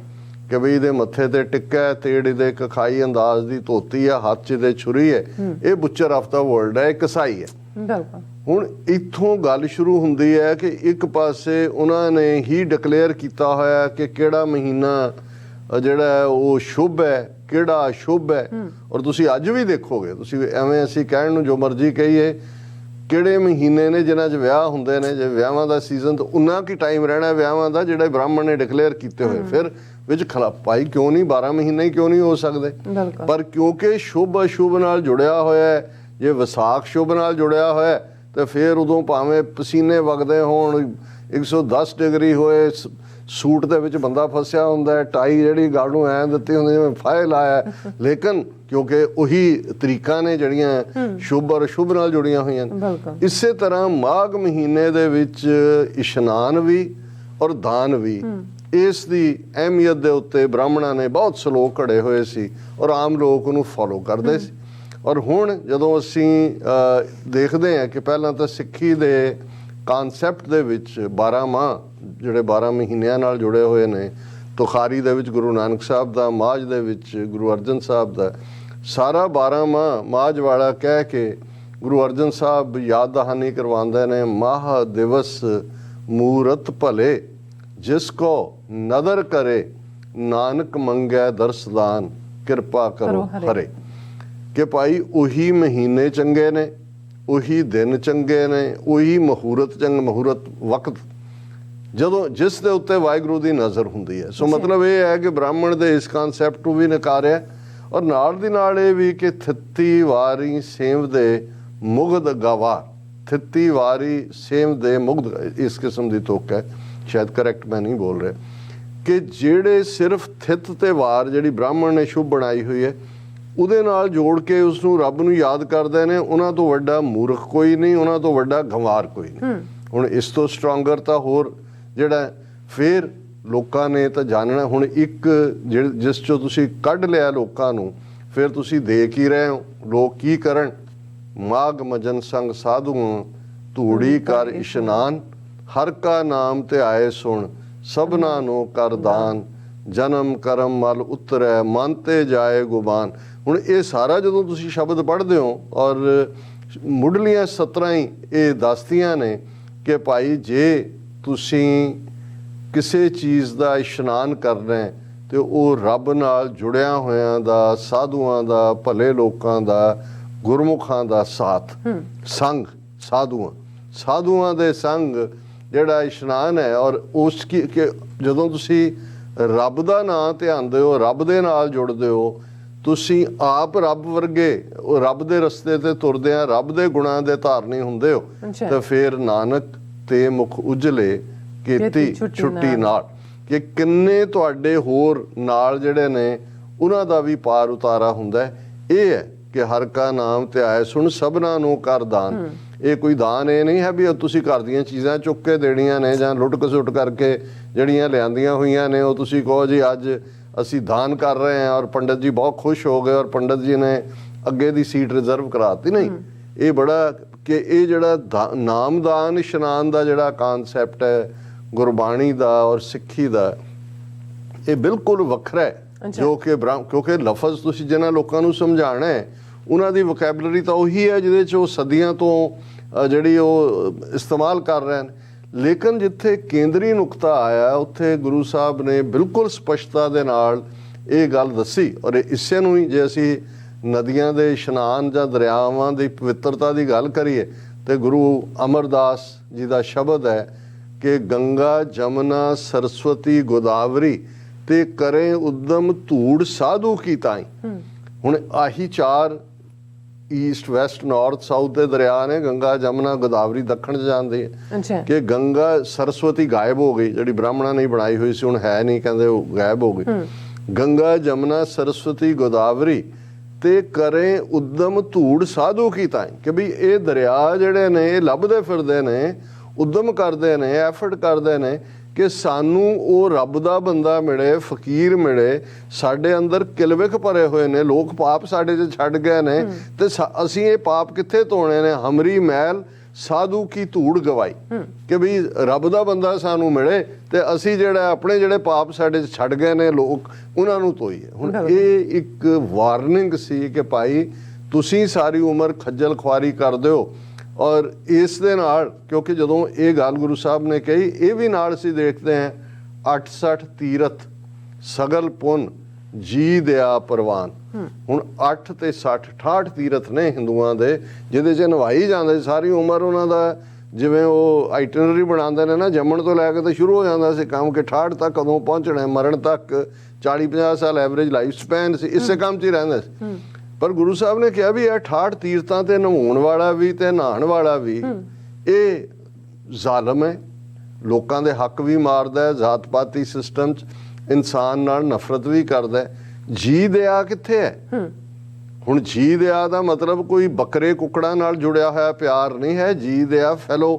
ਕਿ ਬਈ ਇਹਦੇ ਮੱਥੇ ਤੇ ਟਿੱਕਾ, ਤੇੜ ਇਹਦੇ ਕਖਾਈ ਅੰਦਾਜ਼ ਦੀ ਧੋਤੀ ਆ, ਹੱਥ 'ਚ ਇਹਦੇ ਛੁਰੀ ਹੈ, ਇਹ ਬੁੱਚਰ ਆਫ ਦਾ ਵਰਲਡ ਹੈ, ਇਹ ਕਸਾਈ ਹੈ। ਹੁਣ ਇੱਥੋਂ ਗੱਲ ਸ਼ੁਰੂ ਹੁੰਦੀ ਹੈ ਕਿ ਇੱਕ ਪਾਸੇ ਉਹਨਾਂ ਨੇ ਹੀ ਡਿਕਲੇਅਰ ਕੀਤਾ ਹੋਇਆ ਕਿ ਕਿਹੜਾ ਮਹੀਨਾ ਜਿਹੜਾ ਉਹ ਸ਼ੁਭ ਹੈ, ਕਿਹੜਾ ਅਸ਼ੁਭ ਹੈ। ਔਰ ਤੁਸੀਂ ਅੱਜ ਵੀ ਦੇਖੋਗੇ, ਤੁਸੀਂ ਐਵੇਂ ਅਸੀਂ ਕਹਿਣ ਨੂੰ ਜੋ ਮਰਜ਼ੀ ਕਹੀਏ, ਕਿਹੜੇ ਮਹੀਨੇ ਨੇ ਜਿਨ੍ਹਾਂ 'ਚ ਵਿਆਹ ਹੁੰਦੇ ਨੇ, ਜੇ ਵਿਆਹਾਂ ਦਾ ਸੀਜ਼ਨ ਤਾਂ ਉਨਾ ਕੀ ਟਾਈਮ ਰਹਿਣਾ ਵਿਆਹਾਂ ਦਾ ਜਿਹੜਾ ਬ੍ਰਾਹਮਣ ਨੇ ਡਿਕਲੇਅਰ ਕੀਤੇ ਹੋਏ, ਫਿਰ ਵਿੱਚ ਭਾਈ ਕਿਉਂ ਨਹੀਂ 12 ਮਹੀਨੇ ਕਿਉਂ ਨਹੀਂ ਹੋ ਸਕਦੇ? ਪਰ ਕਿਉਂਕਿ ਸ਼ੁਭ ਅਸ਼ੁਭ ਨਾਲ ਜੁੜਿਆ ਹੋਇਆ ਹੈ, ਜੇ ਵਿਸਾਖ ਸ਼ੁਭ ਨਾਲ ਜੁੜਿਆ ਹੋਇਆ ਤੇ ਫਿਰ ਉਦੋਂ ਭਾਵੇਂ ਪਸੀਨੇ ਵਗਦੇ ਹੋਣ, 110 ਡਿਗਰੀ ਹੋਏ, ਸੂਟ ਦੇ ਵਿੱਚ ਬੰਦਾ ਫਸਿਆ ਹੁੰਦਾ ਹੈ, ਟਾਈ ਜਿਹੜੀ ਗੱਲ ਨੂੰ ਐਂ ਦਿੱਤੀ ਹੁੰਦੀ ਜਿਵੇਂ ਫਾਇਲ ਲਾਇਆ, ਲੇਕਿਨ ਕਿਉਂਕਿ ਉਹੀ ਤਰੀਕਾ ਨੇ ਜਿਹੜੀਆਂ ਸ਼ੁਭ ਔਰ ਅਸ਼ੁਭ ਨਾਲ ਜੁੜੀਆਂ ਹੋਈਆਂ ਨੇ। ਇਸੇ ਤਰ੍ਹਾਂ ਮਾਘ ਮਹੀਨੇ ਦੇ ਵਿੱਚ ਇਸ਼ਨਾਨ ਵੀ ਔਰ ਦਾਨ ਵੀ, ਇਸ ਦੀ ਅਹਿਮੀਅਤ ਦੇ ਉੱਤੇ ਬ੍ਰਾਹਮਣਾਂ ਨੇ ਬਹੁਤ ਸਲੋਕ ਘੜੇ ਹੋਏ ਸੀ ਔਰ ਆਮ ਲੋਕ ਉਹਨੂੰ ਫੋਲੋ ਕਰਦੇ ਸੀ। ਔਰ ਹੁਣ ਜਦੋਂ ਅਸੀਂ ਦੇਖਦੇ ਹਾਂ ਕਿ ਪਹਿਲਾਂ ਤਾਂ ਸਿੱਖੀ ਦੇ ਕਾਨਸੈਪਟ ਦੇ ਵਿੱਚ 12 ਮਾਹ ਜਿਹੜੇ 12 ਮਹੀਨਿਆਂ ਨਾਲ ਜੁੜੇ ਹੋਏ ਨੇ, ਤੁਖਾਰੀ ਦੇ ਵਿੱਚ ਗੁਰੂ ਨਾਨਕ ਸਾਹਿਬ ਦਾ, ਮਾਝ ਦੇ ਵਿੱਚ ਗੁਰੂ ਅਰਜਨ ਸਾਹਿਬ ਦਾ, ਸਾਰਾ 12 ਮਾਹ ਮਾਝ ਵਾਲਾ ਕਹਿ ਕੇ ਗੁਰੂ ਅਰਜਨ ਸਾਹਿਬ ਯਾਦ ਦਹਾਨੀ ਕਰਵਾਉਂਦੇ ਨੇ। ਮਾਹ ਦਿਵਸ ਮੂਰਤ ਭਲੇ, ਜਿਸ ਕੋ ਨਦਰ ਕਰੇ, ਨਾਨਕ ਮੰਗੈ ਦਰਸਦਾਨ, ਕਿਰਪਾ ਕਰੋ ਹਰੇ। ਕਿ ਭਾਈ ਉਹੀ ਮਹੀਨੇ ਚੰਗੇ ਨੇ, ਉਹੀ ਦਿਨ ਚੰਗੇ ਨੇ, ਉਹੀ ਮਹੂਰਤ ਵਕਤ ਜਦੋਂ ਜਿਸ ਦੇ ਉੱਤੇ ਵਾਹਿਗੁਰੂ ਦੀ ਨਜ਼ਰ ਹੁੰਦੀ ਹੈ। ਸੋ ਮਤਲਬ ਇਹ ਹੈ ਕਿ ਬ੍ਰਾਹਮਣ ਦੇ ਇਸ ਕਨਸੈਪਟ ਨੂੰ ਵੀ ਨਕਾਰਿਆ ਔਰ ਨਾਲ ਦੀ ਨਾਲ ਇਹ ਵੀ ਕਿ ਥਿੱਤੀ ਵਾਰੀ ਸੇਮ ਦੇ ਮੁਗਧ ਗਵਾਰ, ਥਿੱਤੀ ਵਾਰੀ ਸੇਮ ਦੇ ਮੁਗਧ, ਇਸ ਕਿਸਮ ਦੀ ਤੁਕ ਹੈ, ਸ਼ਾਇਦ ਕਰੈਕਟ ਮੈਂ ਨਹੀਂ ਬੋਲ ਰਿਹਾ, ਕਿ ਜਿਹੜੇ ਸਿਰਫ ਥਿੱਤ ਤੇ ਵਾਰ ਜਿਹੜੀ ਬ੍ਰਾਹਮਣ ਨੇ ਸ਼ੁਭ ਬਣਾਈ ਹੋਈ ਹੈ ਉਹਦੇ ਨਾਲ ਜੋੜ ਕੇ ਉਸ ਨੂੰ ਰੱਬ ਨੂੰ ਯਾਦ ਕਰਦੇ ਨੇ, ਉਹਨਾਂ ਤੋਂ ਵੱਡਾ ਮੂਰਖ ਕੋਈ ਨਹੀਂ, ਉਹਨਾਂ ਤੋਂ ਵੱਡਾ ਗੰਵਾਰ ਕੋਈ ਨਹੀਂ। ਹੁਣ ਇਸ ਤੋਂ ਸਟਰੋਂਗਰ ਤਾਂ ਹੋਰ ਜਿਹੜਾ ਫਿਰ ਲੋਕਾਂ ਨੇ ਤਾਂ ਜਾਣਨਾ। ਹੁਣ ਇੱਕ ਜਿਸ ਚੋਂ ਤੁਸੀਂ ਕੱਢ ਲਿਆ ਲੋਕਾਂ ਨੂੰ, ਫਿਰ ਤੁਸੀਂ ਦੇਖ ਹੀ ਰਹੇ ਹੋ ਲੋਕ ਕੀ ਕਰਨ। ਮਾਘ ਮਜਨ ਸੰਗ ਸਾਧੂਆਂ ਧੂੜੀ ਕਰ ਇਸ਼ਨਾਨ, ਹਰ ਕਾ ਨਾਮ ਤੇ ਆਏ ਸੁਣ ਸਭਨਾ ਨੂੰ ਕਰ ਦਾਨ, ਜਨਮ ਕਰਮ ਮਲ ਉਤਰੈ ਮਨ ਤੇ ਜਾਏ ਗੁਬਾਨ। ਹੁਣ ਇਹ ਸਾਰਾ ਜਦੋਂ ਤੁਸੀਂ ਸ਼ਬਦ ਪੜ੍ਹਦੇ ਹੋ ਔਰ ਮੁੱਢਲੀਆਂ ਸਤਰਾਂ ਹੀ ਇਹ ਦੱਸਦੀਆਂ ਨੇ ਕਿ ਭਾਈ ਜੇ ਤੁਸੀਂ ਕਿਸੇ ਚੀਜ਼ ਦਾ ਇਸ਼ਨਾਨ ਕਰਨਾ ਹੈ ਤੇ ਉਹ ਰੱਬ ਨਾਲ ਜੁੜਿਆ ਹੋਇਆਂ ਦਾ, ਸਾਧੂਆਂ ਦਾ, ਭਲੇ ਲੋਕਾਂ ਦਾ, ਗੁਰਮੁਖਾਂ ਦਾ ਸਾਥ ਸੰਗ, ਸਾਧੂਆਂ ਦੇ ਸੰਗ ਜਿਹੜਾ ਇਸ਼ਨਾਨ ਹੈ ਔਰ ਉਸ ਕੀ ਕਿ ਜਦੋਂ ਤੁਸੀਂ ਰੱਬ ਦਾ ਨਾਂ ਧਿਆਉਂਦੇ ਹੋ, ਰੱਬ ਦੇ ਨਾਲ ਜੁੜਦੇ ਹੋ, ਤੁਸੀਂ ਆਪ ਰੱਬ ਵਰਗੇ ਉਹ ਰੱਬ ਦੇ ਰਸਤੇ ਤੇ ਤੁਰਦੇ ਆ, ਰੱਬ ਦੇ ਗੁਣਾਂ ਦੇ ਧਾਰਨੀ ਹੁੰਦੇ ਹੋ, ਤਾਂ ਫਿਰ ਨਾਨਕ ਤੇ ਮੁਖ ਉਜਲੇ ਕੀਤੀ ਛੁੱਟੀ ਨਾਲ। ਕਿ ਕਿੰਨੇ ਤੁਹਾਡੇ ਹੋਰ ਨਾਲ ਜਿਹੜੇ ਨੇ ਉਹਨਾਂ ਦਾ ਵੀ ਪਾਰ ਉਤਾਰਾ ਹੁੰਦਾ ਹੈ। ਇਹ ਹੈ ਕਿ ਹਰ ਕਾ ਨਾਮ ਤੇ ਆਏ ਸੁਣ ਸਭਨਾ ਨੂੰ ਕਰ ਦਾਨ। ਇਹ ਕੋਈ ਦਾਨ ਇਹ ਨਹੀਂ ਹੈ ਵੀ ਤੁਸੀਂ ਘਰ ਦੀਆਂ ਚੀਜ਼ਾਂ ਚੁੱਕ ਕੇ ਦੇਣੀਆਂ ਨੇ ਜਾਂ ਲੁੱਟ ਖਸੁੱਟ ਕਰਕੇ ਜਿਹੜੀਆਂ ਲਿਆਂਦੀਆਂ ਹੋਈਆਂ ਨੇ ਉਹ ਤੁਸੀਂ ਕਹੋ ਜੀ ਅੱਜ ਅਸੀਂ ਦਾਨ ਕਰ ਰਹੇ ਹਾਂ ਔਰ ਪੰਡਤ ਜੀ ਬਹੁਤ ਖੁਸ਼ ਹੋ ਗਏ ਔਰ ਪੰਡਤ ਜੀ ਨੇ ਅੱਗੇ ਦੀ ਸੀਟ ਰਿਜ਼ਰਵ ਕਰਾਤੀ। ਨਹੀਂ, ਇਹ ਬੜਾ ਕਿ ਇਹ ਜਿਹੜਾ ਨਾਮਦਾਨ ਇਸ਼ਨਾਨ ਦਾ ਜਿਹੜਾ ਕਾਨਸੈਪਟ ਹੈ ਗੁਰਬਾਣੀ ਦਾ ਔਰ ਸਿੱਖੀ ਦਾ, ਇਹ ਬਿਲਕੁਲ ਵੱਖਰਾ ਹੈ। ਜੋ ਕਿ ਕਿਉਂਕਿ ਲਫ਼ਜ਼ ਤੁਸੀਂ ਜਿਹਨਾਂ ਲੋਕਾਂ ਨੂੰ ਸਮਝਾਉਣਾ ਹੈ ਉਹਨਾਂ ਦੀ ਵੋਕੈਬਲਰੀ ਤਾਂ ਉਹੀ ਹੈ ਜਿਹਦੇ 'ਚ ਉਹ ਸਦੀਆਂ ਤੋਂ ਜਿਹੜੀ ਉਹ ਇਸਤੇਮਾਲ ਕਰ ਰਹੇ ਨੇ। ਲੇਕਿਨ ਜਿੱਥੇ ਕੇਂਦਰੀ ਨੁਕਤਾ ਆਇਆ ਉੱਥੇ ਗੁਰੂ ਸਾਹਿਬ ਨੇ ਬਿਲਕੁਲ ਸਪਸ਼ਟਤਾ ਦੇ ਨਾਲ ਇਹ ਗੱਲ ਦੱਸੀ। ਔਰ ਇਸੇ ਨੂੰ ਹੀ ਜੇ ਅਸੀਂ ਨਦੀਆਂ ਦੇ ਇਸ਼ਨਾਨ ਜਾਂ ਦਰਿਆਵਾਂ ਦੀ ਪਵਿੱਤਰਤਾ ਦੀ ਗੱਲ ਕਰੀਏ ਤੇ ਗੁਰੂ ਅਮਰਦਾਸ ਜੀ ਦਾ ਸ਼ਬਦ ਹੈ ਕਿ ਗੰਗਾ ਜਮਨਾ ਸਰਸਵਤੀ ਗੋਦਾਵਰੀ ਤੇ ਕਰੇ ਉਦਮ ਧੂੜ ਸਾਧੂ ਕੀ ਤਾਈ। ਹੁਣ ਆਹੀ ਚਾਰ ਈਸਟ ਵੈਸਟ ਨਾਰਥ ਸਾਊਥ ਦੇ ਦਰਿਆ ਨੇ, ਗੰਗਾ ਜਮਨਾ ਗੋਦਾਵਰੀ ਦੱਖਣ 'ਚ ਜਾਂਦੀ ਹੈ। ਕਿ ਗੰਗਾ ਸਰਸਵਤੀ ਗਾਇਬ ਹੋ ਗਈ, ਜਿਹੜੀ ਬ੍ਰਾਹਮਣਾਂ ਨੇ ਬਣਾਈ ਹੋਈ ਸੀ, ਹੁਣ ਹੈ ਨਹੀਂ, ਕਹਿੰਦੇ ਉਹ ਗਾਇਬ ਹੋ ਗਈ। ਗੰਗਾ ਜਮਨਾ ਸਰਸਵਤੀ ਗੋਦਾਵਰੀ ਤੇ ਕਰੇ ਉਦਮ ਧੂੜ ਸਾਧੂ ਕੀ ਤਾਈ। ਕਿ ਵੀ ਇਹ ਦਰਿਆ ਜਿਹੜੇ ਨੇ ਇਹ ਲੱਭਦੇ ਫਿਰਦੇ ਨੇ, ਉਦਮ ਕਰਦੇ ਨੇ, ਐਫਰਟ ਕਰਦੇ ਨੇ ਕਿ ਸਾਨੂੰ ਉਹ ਰੱਬ ਦਾ ਬੰਦਾ ਮਿਲੇ, ਫਕੀਰ ਮਿਲੇ। ਸਾਡੇ ਅੰਦਰ ਕਿਲਵਿਖ ਭਰੇ ਹੋਏ ਨੇ, ਲੋਕ ਪਾਪ ਸਾਡੇ 'ਚ ਛੱਡ ਗਏ ਨੇ ਤੇ ਅਸੀਂ ਇਹ ਪਾਪ ਕਿੱਥੇ ਧੋਣੇ ਨੇ। ਹਮਰੀ ਮੈਲ ਸਾਧੂ ਕੀ ਧੂੜ ਗਵਾਈ। ਕਿ ਵੀ ਰੱਬ ਦਾ ਬੰਦਾ ਸਾਨੂੰ ਮਿਲੇ ਤੇ ਅਸੀਂ ਜਿਹੜਾ ਆਪਣੇ ਜਿਹੜੇ ਪਾਪ ਸਾਡੇ 'ਚ ਛੱਡ ਗਏ ਨੇ ਲੋਕ, ਉਹਨਾਂ ਨੂੰ ਧੋਈਏ। ਹੁਣ ਇਹ ਇੱਕ ਵਾਰਨਿੰਗ ਸੀ ਕਿ ਭਾਈ ਤੁਸੀਂ ਸਾਰੀ ਉਮਰ ਖੱਜਲ ਖੁਆਰੀ ਕਰਦੇ ਹੋ। ਔਰ ਇਸ ਦੇ ਨਾਲ ਕਿਉਂਕਿ ਜਦੋਂ ਇਹ ਗੱਲ ਗੁਰੂ ਸਾਹਿਬ ਨੇ ਕਹੀ, ਇਹ ਵੀ ਨਾਲ ਅਸੀਂ ਦੇਖਦੇ ਹਾਂ 68 ਤੀਰਥ ਸਗਲ ਪੁੰਨ ਜੀ ਦਿਆ ਪ੍ਰਵਾਨ। ਹੁਣ 8 ਤੇ 60 68 ਤੀਰਥ ਨੇ ਹਿੰਦੂਆਂ ਦੇ ਜਿਹਦੇ 'ਚ ਨਵਾਈ ਜਾਂਦੇ ਸਾਰੀ ਉਮਰ। ਉਹਨਾਂ ਦਾ ਜਿਵੇਂ ਉਹ ਆਈਟਨਰੀ ਬਣਾਉਂਦੇ ਨੇ ਨਾ, ਜੰਮਣ ਤੋਂ ਲੈ ਕੇ ਤਾਂ ਸ਼ੁਰੂ ਹੋ ਜਾਂਦਾ ਸੀ ਕੰਮ ਕਿ 68 ਤੱਕ ਕਦੋਂ ਪਹੁੰਚਣਾ, ਮਰਨ ਤੱਕ 40-50 ਸਾਲ ਐਵਰੇਜ ਲਾਈਫ ਸਪੈਨ ਸੀ, ਇਸੇ ਕੰਮ 'ਚ ਹੀ ਰਹਿੰਦੇ ਸੀ। ਪਰ ਗੁਰੂ ਸਾਹਿਬ ਨੇ ਕਿਹਾ ਵੀ ਇਹ 68 ਤੀਰਥਾਂ ਤੇ ਨਹਾਉਣ ਵਾਲਾ ਵੀ ਤੇ ਨਹਾਉਣ ਵਾਲਾ ਵੀ ਇਹ ਜ਼ਾਲਮ ਹੈ, ਲੋਕਾਂ ਦੇ ਹੱਕ ਵੀ ਮਾਰਦਾ ਹੈ, ਜ਼ਾਤ ਪਾਤੀ ਸਿਸਟਮ 'ਚ ਇਨਸਾਨ ਨਾਲ ਨਫ਼ਰਤ ਵੀ ਕਰਦਾ ਹੈ। ਜੀ ਦਿਆ ਕਿੱਥੇ ਹੈ? ਹੁਣ ਜੀ ਦਿਆ ਦਾ ਮਤਲਬ ਕੋਈ ਬੱਕਰੇ ਕੁੱਕੜਾਂ ਨਾਲ ਜੁੜਿਆ ਹੋਇਆ ਪਿਆਰ ਨਹੀਂ ਹੈ। ਜੀ ਦਿਆ ਫੈਲੋ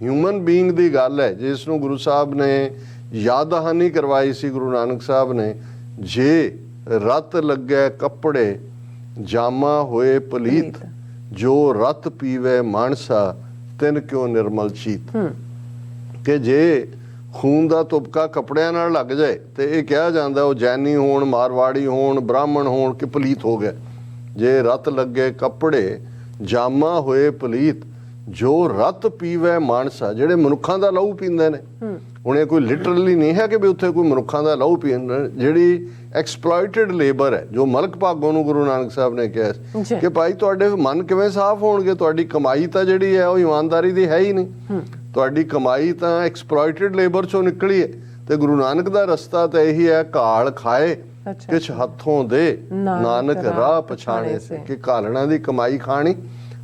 ਹਿਊਮਨ ਬੀਇੰਗ ਦੀ ਗੱਲ ਹੈ, ਜਿਸ ਨੂੰ ਗੁਰੂ ਸਾਹਿਬ ਨੇ ਯਾਦ ਦਹਾਨੀ ਕਰਵਾਈ ਸੀ ਗੁਰੂ ਨਾਨਕ ਸਾਹਿਬ ਨੇ। ਜੇ ਰਤ ਲੱਗੇ ਕੱਪੜੇ ਜਾਮਾ ਹੋਏ ਪਲੀਤ, ਜੋ ਰਤ ਪੀਵੇ ਮਾਨਸਾ ਤਿਨ ਕਿਉ ਨਿਰਮਲ ਚੀਤ। ਕਿ ਜੇ ਖੂਨ ਦਾ ਤੁਪਕਾ ਕੱਪੜਿਆਂ ਨਾਲ ਲੱਗ ਜਾਏ ਤੇ ਇਹ ਕਿਹਾ ਜਾਂਦਾ ਉਹ ਜੈਨੀ ਹੋਣ, ਮਾਰਵਾੜੀ ਹੋਣ, ਬ੍ਰਾਹਮਣ ਹੋਣ ਕਿ ਪਲੀਤ ਹੋ ਗਿਆ। ਜੇ ਰਤ ਲੱਗੇ ਕੱਪੜੇ ਜਾਮਾ ਹੋਏ ਪਲੀਤ, ਜੋ ਰਤ ਪੀਵੇ ਮਾਨਸਾ, ਜਿਹੜੇ ਮਨੁੱਖਾਂ ਦਾ ਲਹੂ ਪੀਂਦੇ ਨੇ। ਹੁਣ ਇਹ ਕੋਈ ਲਿਟਰਲੀ ਨਹੀਂ ਹੈ ਕਿ ਵੀ ਉੱਥੇ ਕੋਈ ਮਨੁੱਖਾਂ ਦਾ ਲਹੂ ਪੀਂਦੇ, ਜਿਹੜੀ ਐਕਸਪਲੋਇਟਡ ਲੇਬਰ ਹੈ, ਜੋ ਮਲਕ ਭਾਗੋਂ ਨੂੰ ਗੁਰੂ ਨਾਨਕ ਸਾਹਿਬ ਨੇ ਕਿਹਾ ਕਿ ਭਾਈ ਤੁਹਾਡੇ ਮਨ ਕਿਵੇਂ ਸਾਫ਼ ਹੋਣਗੇ, ਤੁਹਾਡੀ ਕਮਾਈ ਤਾਂ ਜਿਹੜੀ ਹੈ ਉਹ ਇਮਾਨਦਾਰੀ ਦੀ ਹੈ ਹੀ ਨਹੀਂ। ਤੁਹਾਡੀ ਕਮਾਈ ਤਾਂ ਐਕਸਪਲੋਇਟਡ ਲੇਬਰ ਚੋਂ ਨਿਕਲੀ ਹੈ। ਤੇ ਗੁਰੂ ਨਾਨਕ ਦਾ ਰਸਤਾ ਤਾਂ ਇਹੀ ਹੈ, ਘਾਲ ਖਾਏ ਕਿਛ ਹੱਥੋਂ ਦੇ ਨਾਨਕ ਰਾਹ ਪਛਾਣੇ ਸੇ। ਕਿ ਘਾਲਣਾ ਦੀ ਕਮਾਈ ਖਾਣੀ